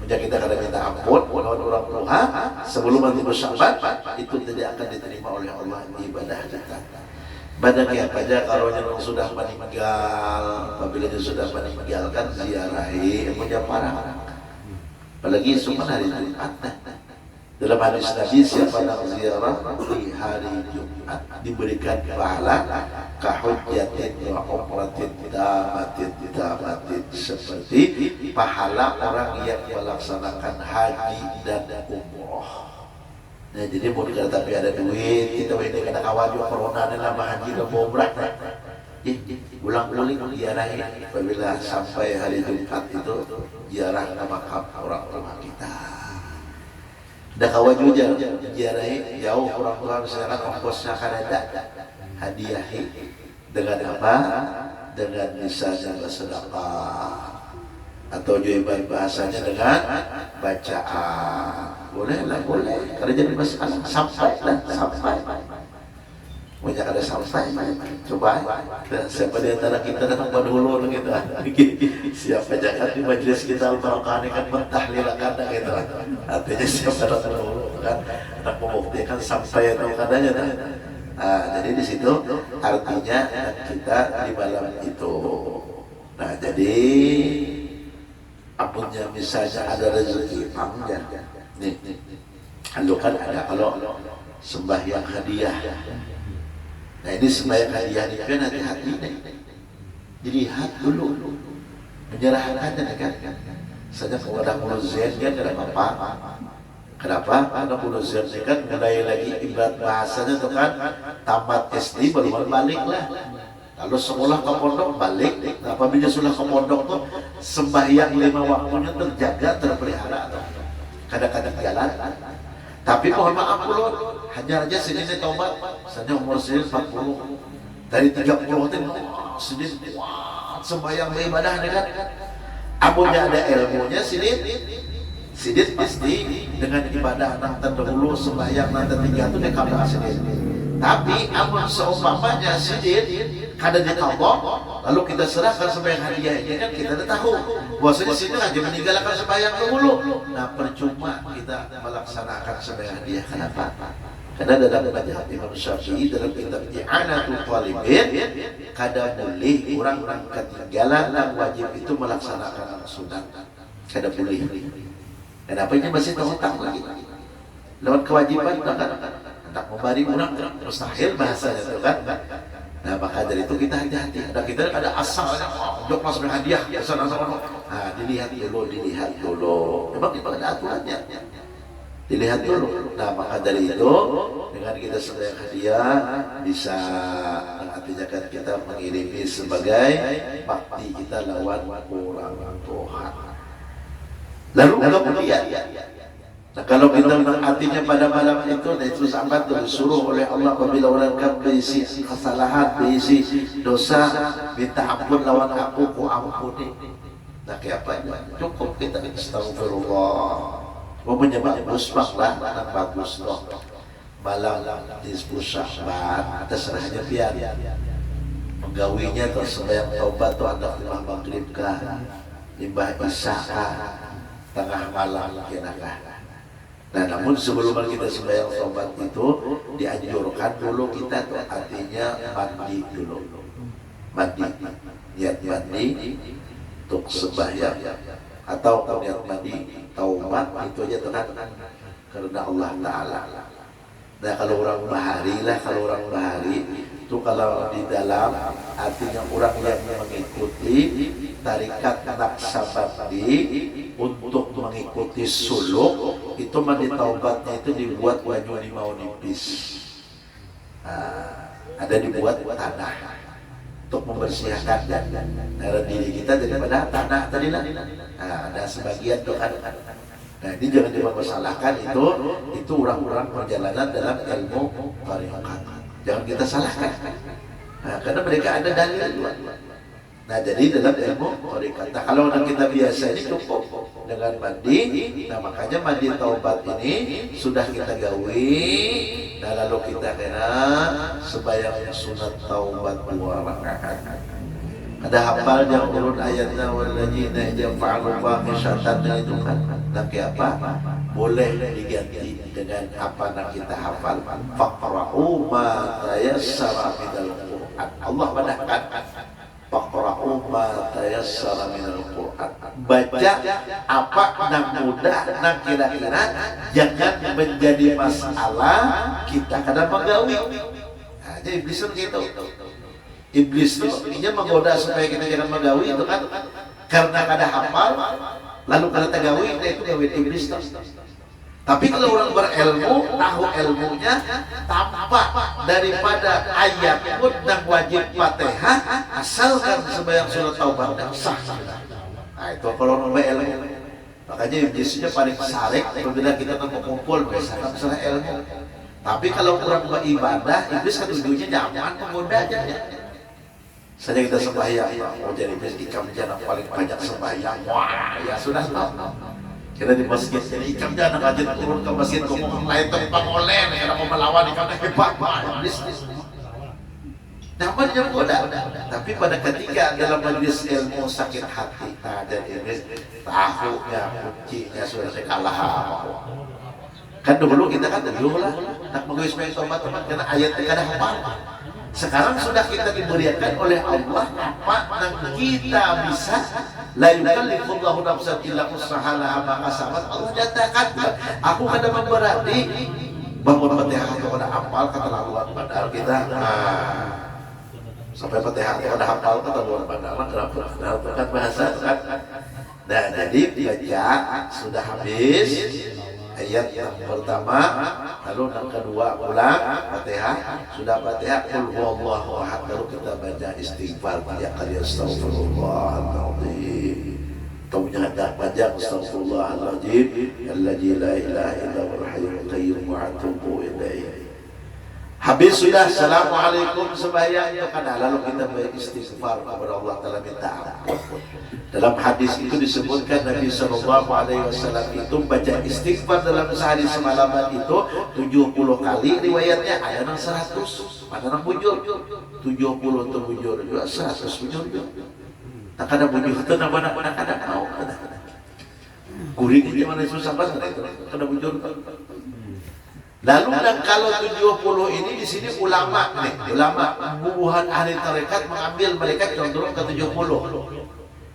Menjak kita kada minta ampun lawan orang Tuhan sebelum nisfu Sya'ban, itu tidak akan diterima oleh Allah ibadah kita. Badannya pada kalau yang sudah meninggal, apabila dia sudah meninggalkan ziarahi punya para, apalagi cuma hari Jumat. Dalam hadis Nabi, siapa yang ziarah di hari Jumat diberikan pahala kahujjatin wa umratin tamatin, seperti pahala orang yang melaksanakan haji dan umroh. Nah, jadi mau dikata tapi ada duit, kita ini kena kawal juga corona dan lama haji dan umrah. Ulang-uling ziarah apabila sampai hari Jumat itu ziarah ke makam orang tua kita. Dah kawal juga ziarah jauh orang tua, misalkan ongkosnya kan ada hadiahi dengan apa? Dengan misalnya bersedekah atau juga bahasanya dengan bacaan. Boleh lah, boleh. Karena jadi masalah sampai. Banyak ada sampai. Coba siapa di antara kita datang berdulu gitu. Siapa jangan di majelis kita Al-Barakah kan mentahlilakan gitu. Artinya siapa datang dulu kan nak membuktikan sampai atau kadanya. Jadi di situ artinya kita di malam itu. Nah, jadi apabila misalnya ada rezeki panjang. Nih, kalau kan ada kalau sembahyang hadiah. Nah, ini sembahyang hadiah ini kan hati-hati nih. Dilihat dulu, menyerahkannya kan. Saja kepada mulazim kan tidak apa-apa. Kenapa? Karena mulazim ini kan mulai lagi ibarat bahasanya itu kan tamat SD baru balik lah. Lalu sekolah ke pondok balik. Apabila sudah ke pondok tuh sembahyang 5 waktunya terjaga, terpelihara tuh. Kadang-kadang jalan, tapi mohon maaf dulu, hanya aja sini taubat, misalnya umur sini 40, dari 30 itu sini sembahyang beribadah kan, abunya ada ilmunya sidit pasti dengan ibadah nanti dahulu sembahyang nanti 3 itu dia kabar sidit. Tapi amun seumpamanya sidit kada ditambah, lalu kita serahkan sembahyang hadiah ini kan kita dah tahu bahwasanya sini aja meninggalkan sembahyang dahulu. Nah, percuma kita melaksanakan sembahyang hadiah. Kenapa? Karena dalam mazhab Imam Syafi'i dalam kitab I'anatul Talibin kada boleh orang ketinggalan dan wajib itu melaksanakan sunat. Kada boleh. Kenapa ini masih terhutang lagi? Lewat kewajiban bahkan hendak memberi orang mustahil bahasanya itu kan. Nah, maka dari itu kita hati-hati. Ada kita ada asalnya, untuk masuk hadiah sana-sana. Nah, dilihat dulu. Memang ada aturannya. Dilihat dulu. Nah, maka dari itu dengan kita sembahyang hadiah bisa artinya kan kita mengirimi sebagai bakti kita lawan orang Tuhan. Lalu kemudian nah, kalau kita artinya pada malam itu sahabat disuruh oleh Allah apabila orang berisi kesalahan, berisi dosa, minta ampun lawan aku ampuni. Nah, kayak apa? Cukup kita astagfirullah. Umumnya bagus lah, bagus loh. Malam nisfu Sya'ban, terserahnya pian. Menggawinya atau sembahyang taubat tuh ada limbah maghrib kah, limbah isya kah, tengah malam kira-kira. Nah, namun sebelum kita sembahyang taubat itu dianjurkan dulu kita tuh artinya mandi dulu. Niat mandi untuk sembahyang atau niat mandi taubat itu aja tuh kan karena Allah Ta'ala. Nah, kalau orang bahari itu kalau di dalam artinya orang yang mengikuti tarikat Naqsabandi untuk mengikuti suluk itu mandi taubatnya itu dibuat baju limau nipis. Ada dibuat tanah untuk membersihkan dan diri kita daripada tanah tadi lah. Ada sebagian tuh kan. Nah, ini jangan dipermasalahkan itu orang-orang perjalanan dalam ilmu tarikat. Jangan kita salahkan. Karena mereka ada dalil. Nah, jadi dalam ilmu tarekat. Nah, kalau kita biasa ini cukup dengan mandi. Nah, makanya mandi taubat ini sudah kita gawe. Nah, lalu kita kena sembahyang sunat taubat 2 rakaat. Ada hafal yang urut ayatnya walladzina yaf'alu fahishatan itu kan. Tapi apa? Boleh diganti dengan apa yang kita hafal. Faqra'u ma tayassara minal Qur'an. Allah padahkan faqra'u ma tayassara minal Qur'an. Baca apa yang mudah, yang kira-kira jangan menjadi masalah kita kadang menggawi. Nah, jadi iblis gitu. Iblis itu intinya menggoda supaya kita jangan menggawi itu kan karena kada hafal lalu kada tagawi, itu gawe iblis. Tapi kalau orang berilmu, tahu ilmunya, tampak daripada ayat pun dan wajib Fatihah, asalkan sembahyang surat taubat dan sah. Nah, itu kalau orang berilmu. Makanya iblisnya paling sarik apabila kita kumpul misalkan masalah ilmu. Tapi kalau orang beribadah, iblis kan tujuannya jangan menggoda aja. Saja kita sembahyang, mau jadi ikam jangan paling banyak sembahyang. Wah, ya sudah tahu. Kita di masjid ini ikam jangan rajin turun ke masjid ngomong lain tempat oleh karena mau melawan ikam hebat iblis. Namanya mudah. Tapi pada ketika dalam majlis ilmu sakit hati, dan iblis tahunya kuncinya sudah kalah. Kan dulu kita kan dulu lah nak menguis main tobat teman karena ayat kada hafal. Sekarang sudah kita diberikan oleh Allah apa yang kita bisa. La yukallifullahu nafsan illa wus'aha ma kasabat. Allah nyatakan aku kada memberati bangun Fatihah atau kada hafal keterlaluan padahal kita sampai Fatihah atau kada hafal keterlaluan padahal kan bahasa kan. Nah, jadi baca sudah habis ayat yang pertama, lalu yang kedua ulang Fatihah, sudah Fatihah qul huwallahu ahad, lalu kita baca istighfar ya kali astaghfirullahaladzim. Taunya ada panjang astaghfirullahaladzim alladzi la ilaha illa huwal hayyul qayyum wa atubu ilaihi. Habis sudah assalamualaikum sembahyang karena lalu kita beristighfar kepada Allah Taala minta ampun. Dalam hadis itu disebutkan Nabi Sallallahu Alaihi Wasallam itu baca istighfar dalam sehari semalaman itu 70 kali, riwayatnya ada yang 100, ada yang bujur 70 tuh bujur juga 100 bujur juga. Tak ada bujur itu nama-nama ada mau. Kuring itu mana susah banget itu, ada bujur. Lalu dan kalau 70 ini di sini ulama nih, ulama bubuhan ahli tarekat mengambil mereka condong ke 70.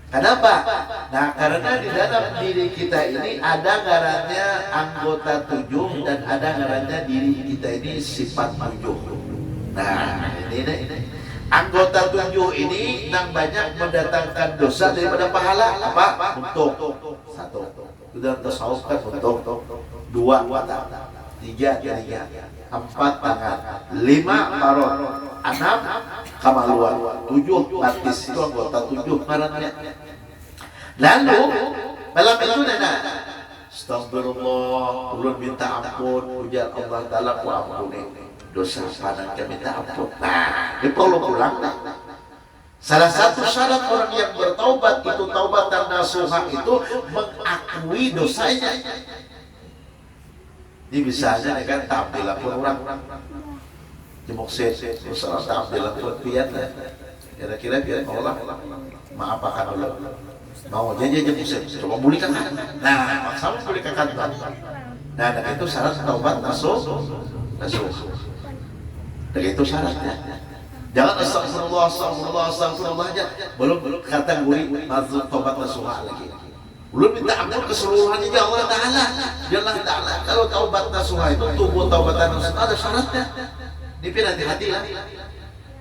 Kenapa? Nah, karena di dalam diri kita ini ada ngarannya anggota 7 dan ada ngarannya diri kita ini sifat 7. Nah, ini anggota 7 ini yang banyak mendatangkan dosa daripada pahala apa? Untuk 1. Sudah tasawuf kan untuk 2 mata. 3 telinga, 4 tangan, 5 parot, 6 kamaluan, 7 batis, itu anggota 7 ngarannya. Lalu dalam itu nana astagfirullah, ulun minta ampun, ujar Allah Ta'ala ku ampuni dosa padan kami minta ampun. Nah, ini perlu pulang. Salah satu syarat orang yang bertaubat itu taubatan nasuha itu mengakui dosanya. Ini misalnya kan tampilan orang jemuk set, usaha tampilan pian lah. Kira-kira biar Allah maafakan Allah. Mau janji jemuk set, coba bulikan. Nah, sama bulikan kan. Nah, itu syarat taubat nasuh. Dan itu syaratnya. Jangan astagfirullah aja. Belum kategori mazmum taubat nasuha lagi. Belum minta ampun keseluruhannya ya Allah Ta'ala. Allah Ta'ala. Kalau taubat nasuha itu tubuh taubatan nasuha ada syaratnya. Ini hati-hati lah.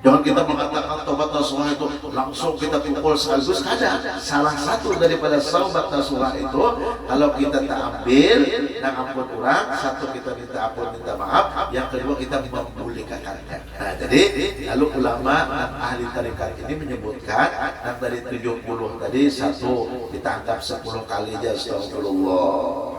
Jangan kita mengatakan taubat nasuha itu langsung kita pukul sekaligus. Ada salah satu daripada taubat nasuha itu kalau kita tak ambil dan ampun orang, satu kita minta ampun minta maaf, yang kedua kita memulihkannya. Nah, jadi lalu ulama dan ahli tarekat ini menyebutkan yang dari 70 tadi satu kita anggap 10 kali aja astagfirullah.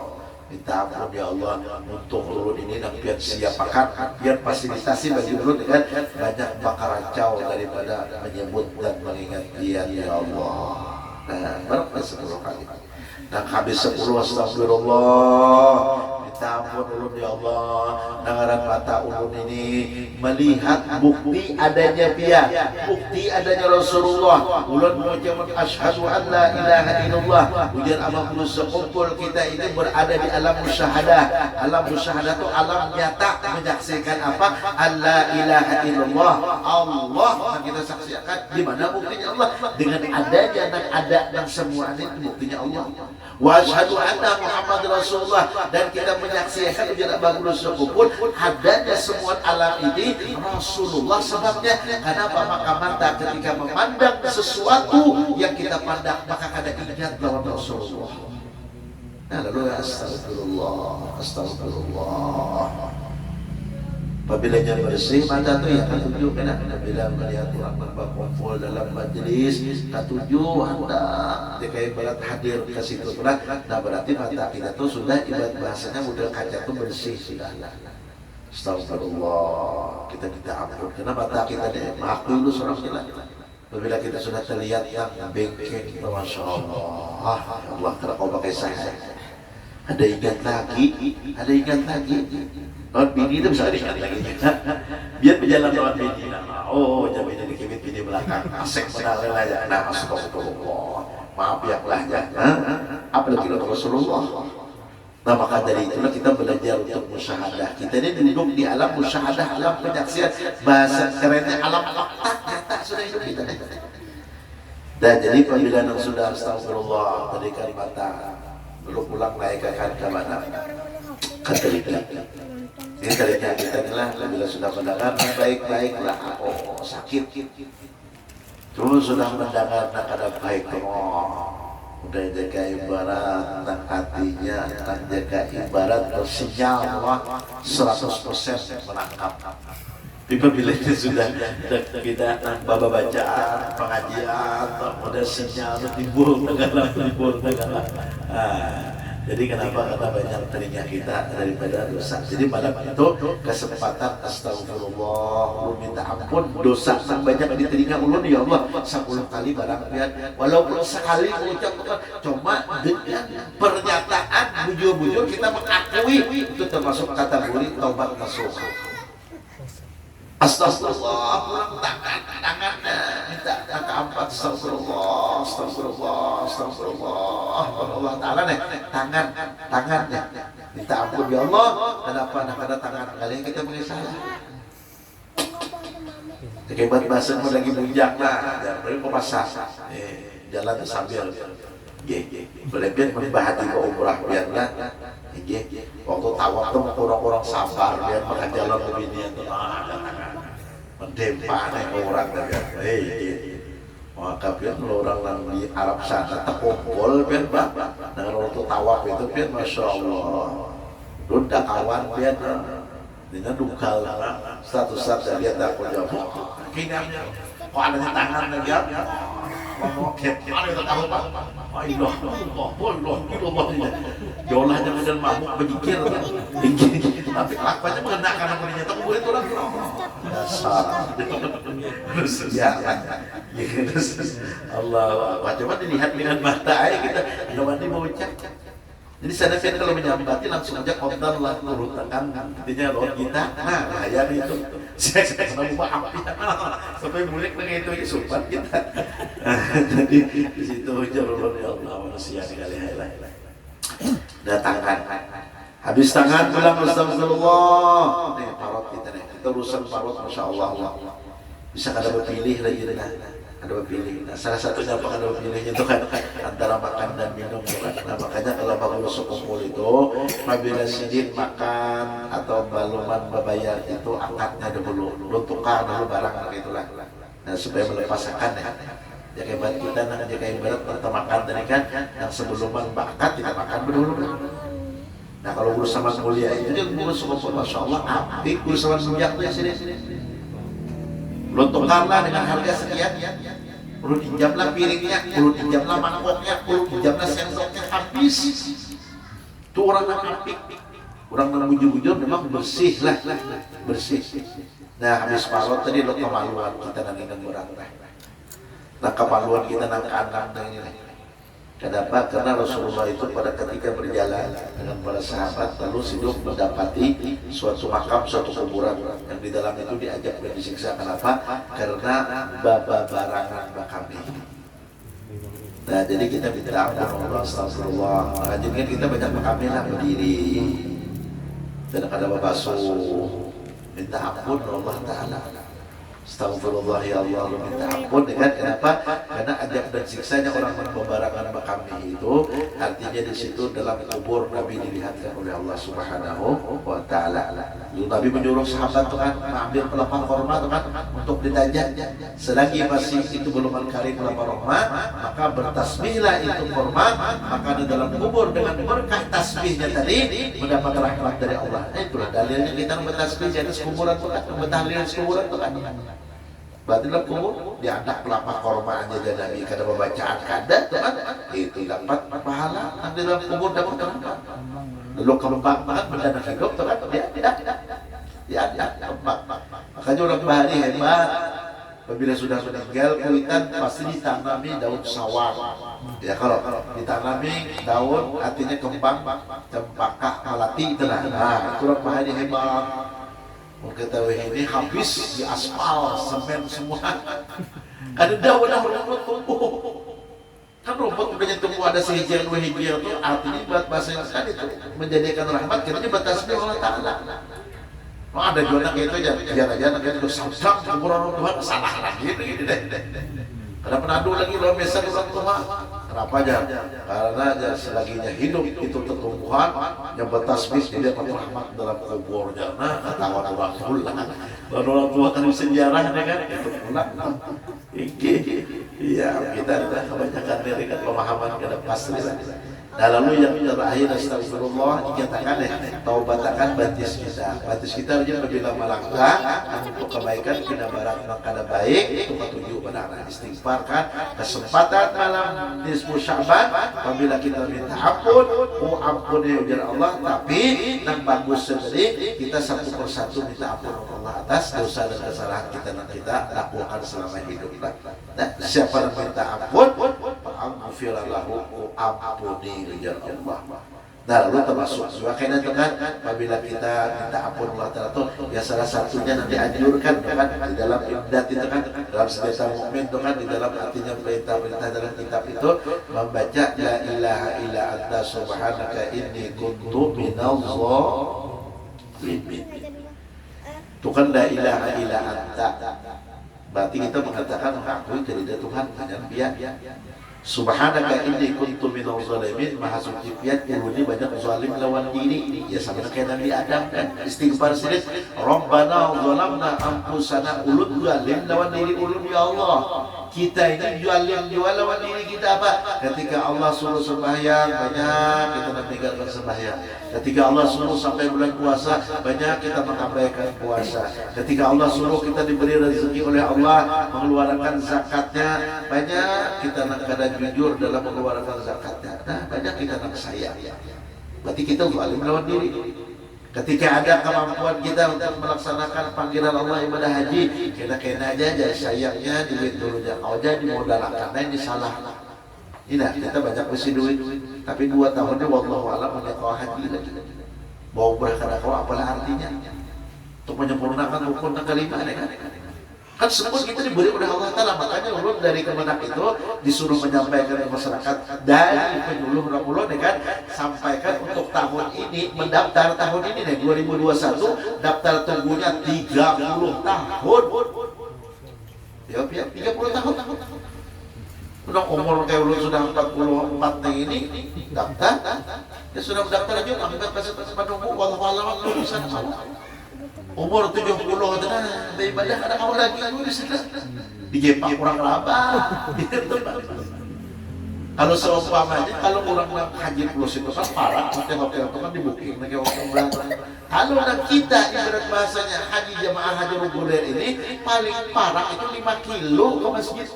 Minta ampun ya Allah untuk ulun ini dan biar siapakan biar fasilitasi bagi ulun dengan banyak bakar racau daripada menyebut dan mengingat dia ya Allah. Nah, berapa 10 kali. Dan habis 10 astagfirullah. Minta ampun ulun ya Allah, nangaran mata ulun ini melihat bukti adanya dia, bukti adanya Rasulullah. Ulun mengucapkan asyhadu an la ilaha illallah. Ujian amal sekumpul kita ini berada di alam musyahadah. Alam musyahadah itu alam nyata menyaksikan apa? La ilaha illallah. Allah yang kita saksikan. Di mana buktinya Allah? Dengan adanya dan ada dan semua ini buktinya Allah. Wa asyhadu anna Muhammad Rasulullah, dan kita menyaksikan ujian abang sekumpul adanya semua alam ini Rasulullah. Sebabnya kenapa? Maka mata ketika memandang sesuatu yang kita pandang maka kada ingat lawan Rasulullah. Nah lalu astagfirullah, astagfirullah. Apabila yang bersih mata tu yang ketujuh kena apabila melihat orang berkumpul dalam majlis ketujuh hendak jika ibarat hadir ke situ pula. Nah berarti mata kita tu sudah ibarat bahasanya model kaca tu bersih sudah. Astagfirullah, kita minta ampun karena mata kita ni mengakui dulu seorang kita. Apabila kita sudah terlihat yang bengkek, masya Allah, Allah kalau kau pakai saya. Ada ingat lagi, ada ingat lagi. Lawan bini itu bisa diingat lagi. Biar berjalan lawan bini. Oh, jangan jadi kibit bini belakang. Asik benar ya. Nah, astagfirullah. Maaf ya belanja. Apalagi Rasulullah. Nah, maka dari itulah kita belajar untuk musyahadah. Kita ini duduk di alam musyahadah, alam penyaksian. Bahasa kerennya alam fakta nyata sudah hidup kita. Dan jadi apabila sudah astagfirullah, tadikan mata, belum pulang naikkan ke mana? Ke telinga. Ini telinga kita inilah bila sudah mendengar baik-baiklah. Oh sakit. Terus sudah mendengar nak ada baik. Oh udah jaga ibarat nak hatinya, nak jaga ibarat bersinyal Allah 100% menangkap. Bila itu sudah kita baba bacaan pengajian, udah sinyal timbul tegala. Jadi kenapa? Karena banyak telinga kita daripada dosa. Jadi malam itu kesempatan astagfirullah, ulun minta ampun dosa yang banyak di telinga ulun ya Allah 10 kali barang lihat. Walaupun sekali mengucapkan cuma dengan pernyataan bujur-bujur kita mengakui itu termasuk kategori taubat nasuh. Astagfirullah, pulang tangannya minta angka 4 astagfirullah, astagfirullah, astagfirullah. Allah Ta'ala nih tangannya minta ampun ya Allah. Kenapa nak ada tangan kalian kita menyesal? Kebat bahasa mau lagi bujak lah, dari pasar jalan sambil berlebihan membahati ke umrah biarlah. Waktu tawaf tuh orang-orang sabar biar makan jalan begini itu mendempa nih orang dan maka biar orang yang di Arab sana terkumpul biar dengan waktu tawaf itu biar masya Allah udah kawan biar dengan dukal satu-satu lihat aku jawab kinamnya kok ada tangan dia ngomong ada tahu pak Allah Yolah jangan dan mabuk berjikir tapi lakuannya mengenakan apa ternyata kemudian itu orang dasar ya Allah coba dilihat dengan mata aja kita ada mandi mau ucap. Jadi saya kalau menyambati langsung aja konten lah turun tangan intinya loh kita nah bayar itu saya pernah buka api sampai mulik dengan itu sumpah kita. Jadi di situ jalur ya Allah manusia sekali lah. Nah tangan habis tangan pulang astagfirullah nih parot kita nih kita urusan parot masya Allah bisa kada berpilih lagi ada berpilih. Nah, salah satunya apa kada berpilihnya itu kan antara makan dan minum kan. Nah makanya kalau bagus sekumpul itu apabila sidin makan atau baluman berbayar itu angkatnya dulu tukar dulu barang begitulah. Nah supaya melepaskan ya. Jaga ibarat kita nak jaga ibarat kita makan tadi kan yang sebelum makan kita makan dulu. Nah kalau urusan mulia itu dia ngurus sekumpul masya Allah apik urusan mulianya sini. Lu tukarlah dengan harga sekian, perlu pinjamlah piringnya, perlu pinjamlah mangkoknya, perlu pinjamlah sendoknya habis. Itu orang yang apik. Orang yang bujur-bujur memang bersih lah, bersih. Nah habis parot tadi lo kemaluan kita nanti orang. Nah kemaluan kita nanti anak ini. Kenapa? Karena Rasulullah itu pada ketika berjalan dengan para sahabat lalu hidup mendapati suatu makam, suatu kuburan yang di dalam itu diajak dan disiksa. Kenapa? Karena barangan makam ini. Nah jadi kita minta ampun Allah, astagfirullah. Nah jadi kita banyak makamnya berdiri dan ada basuh minta ampun Allah Ta'ala. Astagfirullah ya Allah, lu minta ampun kan? Kenapa? Karena adab dan siksanya orang membarangan makam itu artinya di situ dalam kubur Nabi dilihatkan oleh Allah Subhanahu wa Ta'ala. Lalu Nabi menyuruh sahabat tuh kan mengambil pelepah korma tuh kan untuk ditajam. Selagi masih itu belum kering pelepah korma, maka bertasbihlah itu korma, maka di dalam kubur dengan berkah tasbihnya tadi mendapat rahmat dari Allah. Itulah dalilnya kita bertasbih di atas kuburan tuh kan, bertahlil di kuburan tuh kan. Berarti dalam kubur diangkat pelapah korma aja dan Nabi kada membacaan kada kan itu dapat pahala. Nanti dalam kubur dapat apa? Lalu kembang banget mendadak hidup kan dia kembang. Makanya orang bahari hebat. Apabila sudah meninggal kuitan pasti ditanami daun sawah. Ya kalau ditanami daun artinya kembang cempaka melati itu nah itu orang bahari hebat. Mengetahui ini habis di aspal, semen semua. Ada daun yang rumput tumbuh. Kan rumput udah tumbuh ada sehijian dua hijian itu artinya buat bahasa Indonesia itu menjadikan rahmat karena batasnya Allah Ta'ala. Oh, ada juga gitu aja, biar aja nanti itu sabsak kuburan Tuhan salah lagi gitu deh. Ada penadu lagi lo mesra orang tua. Kenapa aja? Karena selaginya hidup itu tertumbuhan yang bertasbih dia dapat rahmat dalam kuburnya. Nah, ketahuan orang pulang. Lalu orang tua kan sejarah kan itu pulang. Iya, kita ada kebanyakan dari pemahaman kada pasti. Nah lalu yang terakhir astagfirullah dikatakan taubatakan batis kita aja berbila malangka untuk kebaikan kita barat makana baik itu ketujuh benar istighfar kan kesempatan malam nisfu Sya'ban apabila kita minta ampun ampun ya ujar Allah tapi yang bagus sendiri kita satu persatu minta ampun Allah atas dosa dan kesalahan kita lakukan selama hidup. Nah siapa yang minta ampun ampunilah ampuni ujar Allah. Nah lalu termasuk juga kaitan dengan apabila kita minta ampun Allah Ta'ala itu ya salah satunya nanti anjurkan kan di dalam imdat itu kan dalam setiap mukmin itu kan di dalam artinya perintah-perintah dalam kitab itu membaca la ilaha illa anta subhanaka inni kuntu minadh dhalimin. Itu kan la ilaha illa anta berarti kita mengatakan mengakui kepada Tuhan hanya dia. Subhanaka inni kuntu minadh dhalimin, maha suci piat ini banyak zalim lawan diri. Ya sama kayak Nabi Adam kan istighfar sirik. Rabbana zalamna anfusana ulul zalim lawan diri ulul ya Allah. Kita ini jual lawan diri kita apa? Ketika Allah suruh sembahyang banyak kita meninggalkan sembahyang. Ketika Allah suruh sampai bulan puasa banyak kita mengabaikan puasa. Ketika Allah suruh kita diberi rezeki oleh Allah mengeluarkan zakatnya banyak kita kada jujur dalam mengeluarkan zakatnya. Nah banyak kita nak sayang. Berarti kita zalim lawan diri. Ketika ada kemampuan kita untuk melaksanakan panggilan Allah ibadah haji, kita kena aja sayangnya duit dulunya. Kau jadi modal karena ini salah. Ini kita banyak mesti duit, tapi 2 tahunnya wallahu a'lam punya kau haji lagi. Bawa berkata kau apalah artinya? Untuk menyempurnakan rukun kelima kan? Kan semua kita diberi oleh Allah Ta'ala, makanya ulun dari Kemenak itu disuruh menyampaikan ke masyarakat dari penyuluh Rasulullah kan sampaikan untuk tahun ini mendaftar tahun ini nih 2021 daftar tunggunya 30 tahun ya 30 tahun udah umur kayak ulun sudah 44 nih ini daftar ya sudah mendaftar aja akibat pas menunggu wallahualam lulusan Allah umur 70 nah beribadah ada kau lagi di sana di Jepang kurang laba kalau seumpamanya kalau orang haji plus itu kan parah hotel-hotel itu kan di booking lagi orang kalau kita ibarat bahasanya haji jamaah haji reguler ini paling parah itu 5 kilo ke masjid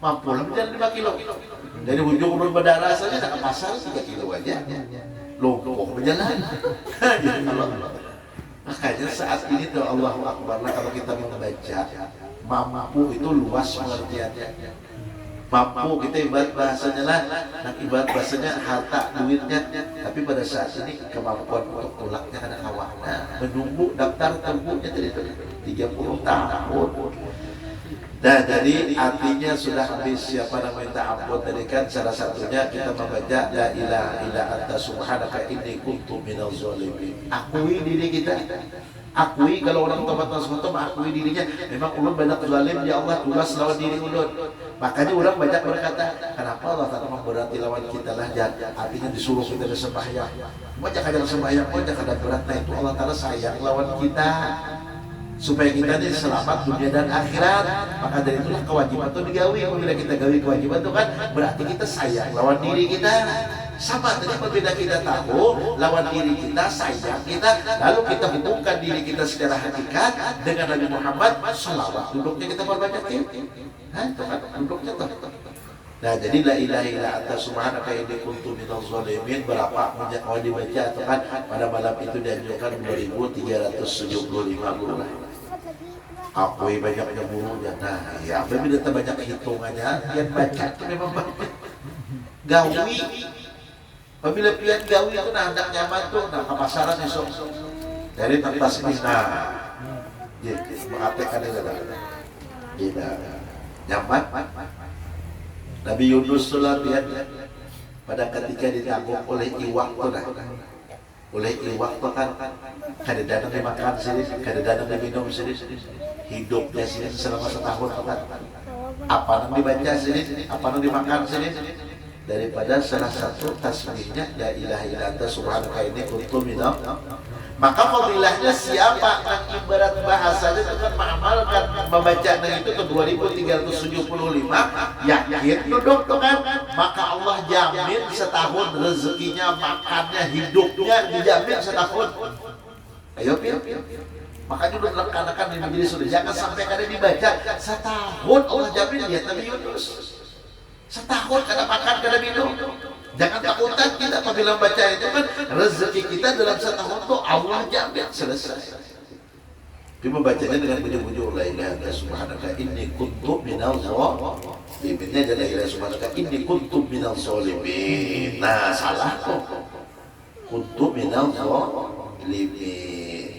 mampu lah menjadi 5 kilo dari ujung urun bandara saja ke pasar 3 kilo aja lumpuh berjalan. Allah. Makanya saat ini tuh Allahu Akbar, kalau kita membaca, mampu itu luas pengertiannya. Mampu kita ibarat bahasanya lah, ibarat bahasanya harta duitnya, tapi pada saat ini kemampuan untuk tulaknya kadang kawana menunggu daftar tunggunya tadi 30 tahun. Nah, jadi artinya sudah habis. Siapa yang minta ampun tadi kan salah satunya kita membaca la ilaha illa anta subhanaka inni kuntu minaz zalimin. Akui diri kita. Akui kalau orang tobat nasuh akui dirinya memang ulun banyak zalim ya Allah, tugas lawan diri ulun. Makanya orang banyak berkata, kenapa Allah tak memberati lawan kita lah, artinya disuruh kita bersembahyang. Banyak kadang sembahyang, banyak kadang berat, nah itu Allah Ta'ala sayang lawan kita supaya kita ini selamat dunia dan akhirat. Maka dari itulah kewajiban itu digawi. Apabila kita gawi kewajiban itu kan berarti kita sayang lawan diri kita. Sama tadi apabila kita tahu lawan diri kita, sayang kita, lalu kita hubungkan diri kita secara hakikat dengan Nabi Muhammad, salawat duduknya kita berbanyak itu kan duduknya tuh. Nah, jadi la ilaha illa anta subhanaka inni kuntu minaz zalimin berapa banyak kalau dibaca atau kan pada malam itu dianjurkan 2375 bulan. Akui banyaknya burunya. Nah, ya apabila banyak hitungannya, yang baca itu memang banyak. Gawi. Apabila pilihan gawi itu nah hendak nyaman tuh, nah ke pasaran esok dari tempat ini, nah mengapaikan itu tidak nyaman. Nabi Yunus lihat pada ketika ditanggung oleh iwak tuh oleh iwak tuh kan kadang-kadang dimakan sendiri, kadang-kadang diminum sendiri, hidupnya sendiri selama setahun kan apa yang dibaca sendiri, apa yang dimakan sendiri. Daripada salah satu tasbihnya la ilaha illa anta subhanaka inni kuntu minaz. Maka fadilahnya siapa yang ibarat bahasanya itu kan mengamalkan membaca itu ke 2375 yakin duduk tuh kan, maka Allah jamin setahun rezekinya, makannya, hidupnya dijamin setahun. Ayo pil. Maka dulu rekan-rekan di majelis sudah jangan sampai kada dibaca setahun Allah jamin. Lihat Nabi Yunus setahun kada makan kada minum. Jangan takutan kita apabila baca itu kan rezeki kita dalam setahun tuh Allah jamin selesai. Dia membacanya dengan bunyi-bunyi la ilaha illa subhanaka inni kuntu minaz zalimin. Bibirnya la ilaha subhanaka inni kuntu minaz zalimin. Nah, salah kok. Kuntu minaz zalimin.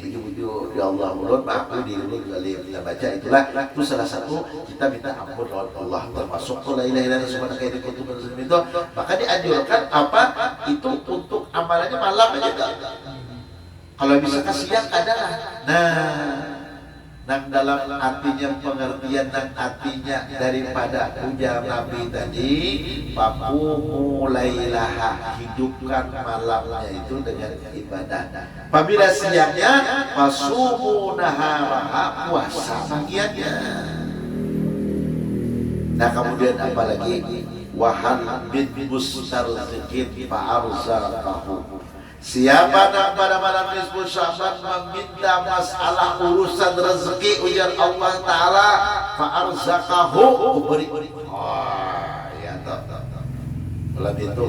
Ya Allah, mulut aku diri zalim. Kita baca itulah itu salah satu kita minta ampun lawan Allah, termasuk la ilaha illa subhanaka inni kuntu minaz zalimin itu. Maka dianjurkan apa itu untuk amalannya malam aja enggak. Kalau bisa ke siang adalah. Nah, dalam artinya pengertian dan artinya daripada ujar Nabi tadi, paku mulailah hidupkan malamnya itu dengan ibadah. Apabila siangnya pasumu naharaha puasa bagiannya. Nah, kemudian apalagi wahal bin mustarzikin fa'arzaqahu. Siapa nak pada malam nisfu Sya'ban meminta masalah urusan rezeki ujar Allah Ta'ala fa'arzaqahu beri. Ya tak. Malam itu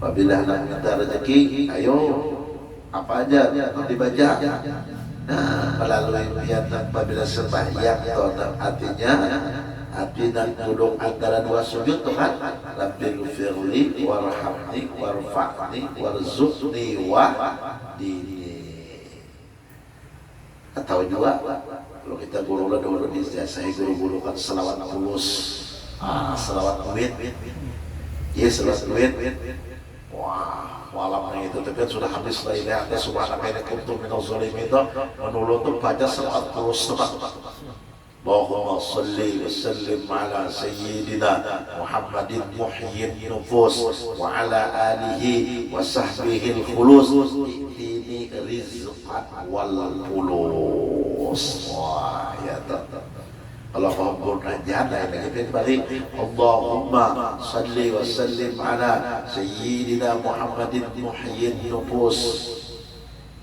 apabila nak minta rezeki, ayo apa aja yang dibaca. Nah, melalui niat apabila sembahyang artinya hati dan duduk antara dua sujud tuh kan rabbil firli warhamni warfa'ni warzuqni wahdini. Atau juga kalau kita guru dulu di saya guru kan selawat tulus, selawat duit, ya selawat duit. Wah, malamnya itu tapi sudah habis la ilaha illa subhanaka inni kuntu minaz zalimin itu menulun tuh baca selawat tulus tuh. Allahumma salli wa sallim ala sayyidina Muhammadin muhyyin nufus wa ala alihi wa sahbihi al-khulus itini rizqan wal fulus. Wah, ya tak. Allahumma jalla lagi balik. Allahumma salli wa sallim ala sayyidina Muhammadin muhyyin nufus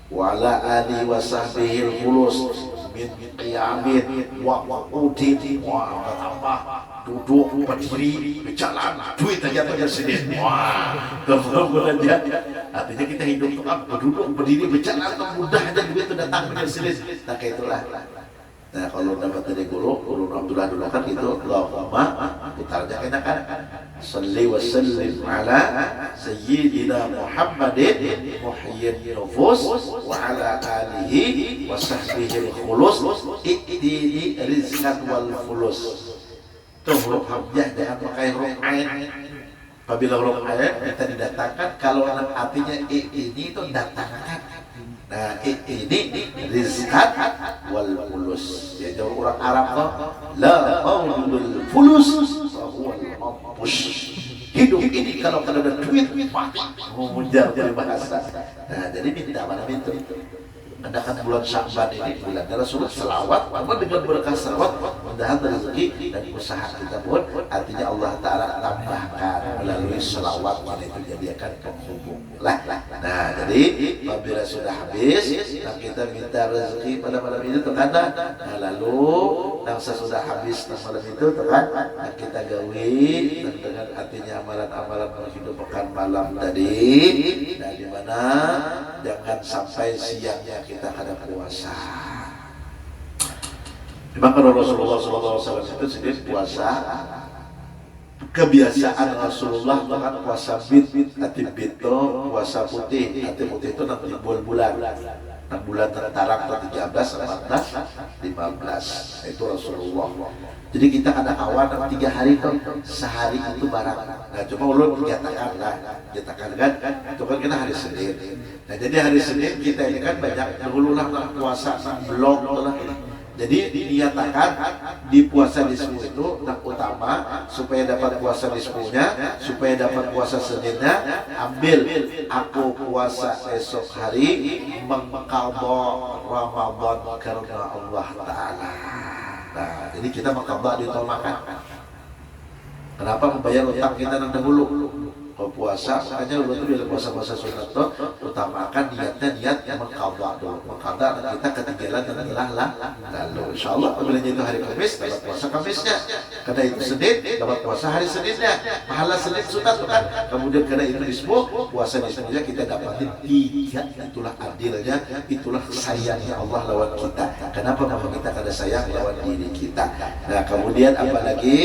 wa ala alihi wa sahbihi al-khulus min qiyamin wa qudin wa tambah duduk berdiri berjalan duit aja tuh Senin. Wah, kemudian aja artinya kita hidup tuh duduk berdiri berjalan tuh mudah aja duit itu datang ke Senin. Nah kayak itulah. Nah kalau dapat dari guru Abdullah dulu kan gitu, Allahumma putarnya kena kan salli wa sallim ala sayyidina Muhammadin muhyiddin nufus wa ala alihi wa sahbihi al-khulus ihdini rizqan wal fulus. Tuh huruf hamzah jangan pakai huruf ain. Apabila huruf ain kita didatangkan, kalau artinya ini itu datangkan. Nah ini rizqan wal fulus. Jadi orang Arab tuh la haulul fulus wa huwal hidup ini kalau ada duit mati memujar dari bahasa. Nah jadi minta malam itu. Anda kan bulan Sya'ban ini bulan Rasulullah selawat, maka dengan berkah selawat mudahan rezeki dan usaha kita pun artinya Allah Ta'ala tambahkan melalui selawat mana itu jadikan penghubung lah. Nah jadi apabila sudah habis nah kita minta rezeki pada malam itu terkadang nah lalu yang sesudah habis malam itu terkadang nah kita gawi dan dengan artinya amalan-amalan kehidupan malam tadi nah dimana jangan sampai siangnya kita ada puasa. Memang kalau Rasulullah SAW itu sendiri puasa kebiasaan Rasulullah bahkan puasa bid, hati bid itu puasa putih, hati putih itu nanti bulan-bulan 6 bulan tertarang 13, 14, 15 itu Rasulullah. Jadi kita ada awan 3 hari tuh sehari itu barang. Nah cuma ulun menyatakan lah, menyatakan kan itu kan kita hari Senin. Nah jadi hari Senin kita ini kan banyak dahulu lah puasa blok lah. Jadi dinyatakan di puasa nisfu itu yang utama supaya dapat puasa nisfunya, supaya dapat puasa Seninnya, ambil aku puasa esok hari mengqadha Ramadan karena Allah Ta'ala. Nah, jadi kita mengqadha ditolakkan. Kenapa membayar utang kita yang dahulu? Kalau puasa, makanya lu tuh bila puasa-puasa sunat tuh utamakan niat yang mengqadha dulu. Mengqadha kita ketinggalan dan lelah lalu insyaallah apabila itu hari Kamis dapat puasa Kamisnya. Karena itu Senin dapat puasa hari Seninnya. Pahala Senin sunat kan. Kemudian karena itu nisfu puasa nisfunya kita dapatin 3. Itulah adilnya, itulah sayangnya Allah lawan kita. Kenapa maka kita kada sayang lawan diri kita. Nah, kemudian apalagi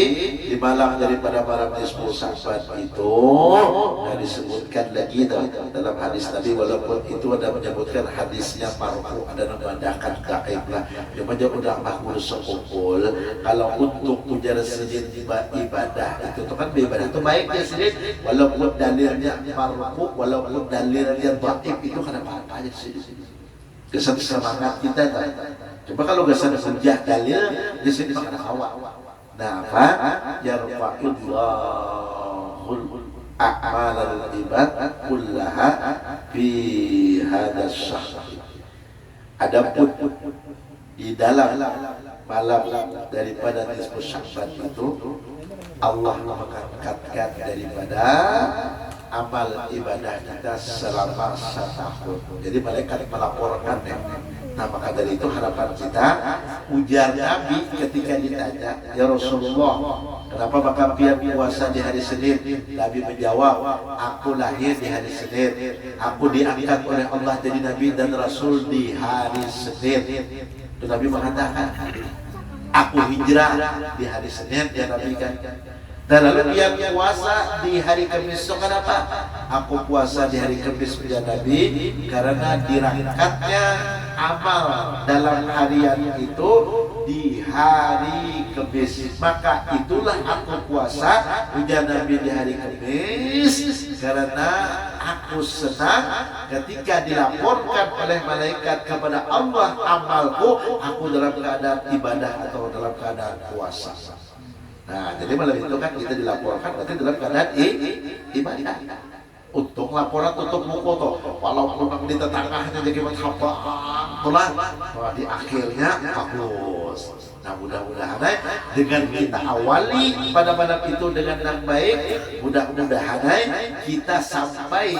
di malam daripada malam nisfu Sya'ban itu nah disebutkan lagi dalam hadis Nabi, walaupun itu ada menyebutkan hadisnya marfu, ada menambahkan gaib lah. Cuma dia udah makmur sekumpul. Kalau untuk ujar Senin ibadah itu kan ibadah itu baik ya Senin, walaupun dalilnya marfu, walaupun dalilnya dhaif itu kenapa aja sih? Kesan semangat kita tak. Coba kalau kesan hujah dalil di sini makan hawa. Nah apa? Yarfa'illahul a'malal ibad kullaha fi hadas syahr. Adapun di dalam malam daripada nisfu Sya'ban itu Allah mengangkatkan daripada amal ibadah kita selama 1 tahun. Jadi malaikat melaporkan ya. Nah maka dari itu harapan kita ujar Nabi ketika ditanya, ya Rasulullah, kenapa maka pian puasa di hari Senin? Nabi menjawab, aku lahir di hari Senin, aku diangkat oleh Allah jadi Nabi dan Rasul di hari Senin. Itu Nabi mengatakan, aku hijrah di hari Senin ya Nabi kan. Dan lalu dia puasa di hari Kamis. So kenapa? Aku puasa di hari Kamis ya Nabi karena dirangkatnya amal dalam harian itu di hari Kamis. Maka itulah aku puasa ujar Nabi di hari Kamis karena aku senang ketika dilaporkan oleh malaikat kepada Allah amalku, aku dalam keadaan ibadah atau dalam keadaan puasa. Nah, jadi malam itu kan kita dilaporkan berarti dalam keadaan ibadah. Untuk laporan untuk mukoto, walaupun di tetangahnya jadi apa, pulang, di akhirnya bagus. Nah, mudah-mudahan dengan kita awali pada malam itu dengan yang baik, mudah-mudahan kita sampai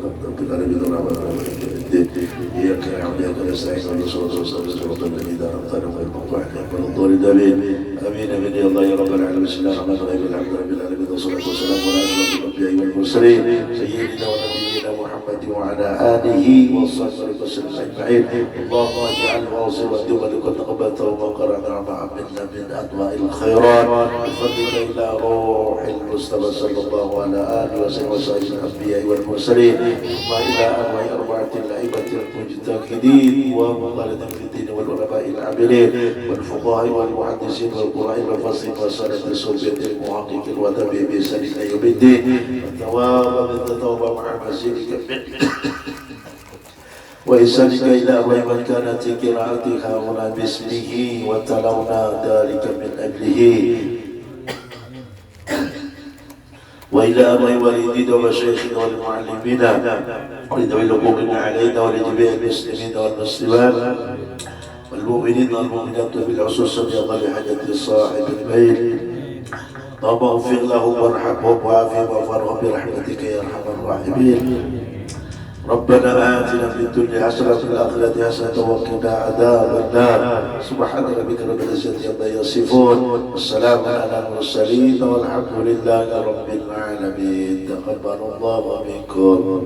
رب العالمين الرحمن الرحيم إياك نعبد وإياك نستعين اهدنا الصراط المستقيم صراط الذين أنعمت عليهم غير المغضوب عليهم ولا الضالين آمين آمين يا الله يا رب العالمين بسم الله الرحمن الرحيم الحمد لله رب العالمين والصلاة والسلام على أشرف الأنبياء والمرسلين سيدنا ونبينا محمد وعلى آله وصحبه وسلم أجمعين اللهم اجعل واصلة ولقد قبلته وما قرأنا مع منا من أنواع الخيرات بفضلك إلى روح المصطفى صلى الله على آله وسلم وسائر الأنبياء والمرسلين وإلى أنواع أربعة الأئمة المجتهدين ومخالدين في الدين والعلماء العاملين والفقهاء والمحدثين والقراء والفصيح وسنة الصوفية المحققين وتبع بإحسان إلى يوم الدين والثواب بالتوبة مع مسيرك وإحسانك إلى أرواح من كانت قراءتها هنا باسمه وتلونا ذلك من أجله وإلى أرواح والدينا ومشايخنا والمعلمين ولذوي الحقوق علينا ولجميع المسلمين والمسلمات والمؤمنين والمؤمنات بالعصوص يقضى بحاجة صاحب البيت اللهم اغفر لهم وارحمهم وعافهم وارحمهم برحمتك يا أرحم الراحمين ربنا آتنا في الدنيا حسنة وفي الآخرة حسنة وقنا عذاب النار سبحان ربك رب العزة عما يصفون والسلام على المرسلين والحمد لله رب العالمين تقبل الله منكم.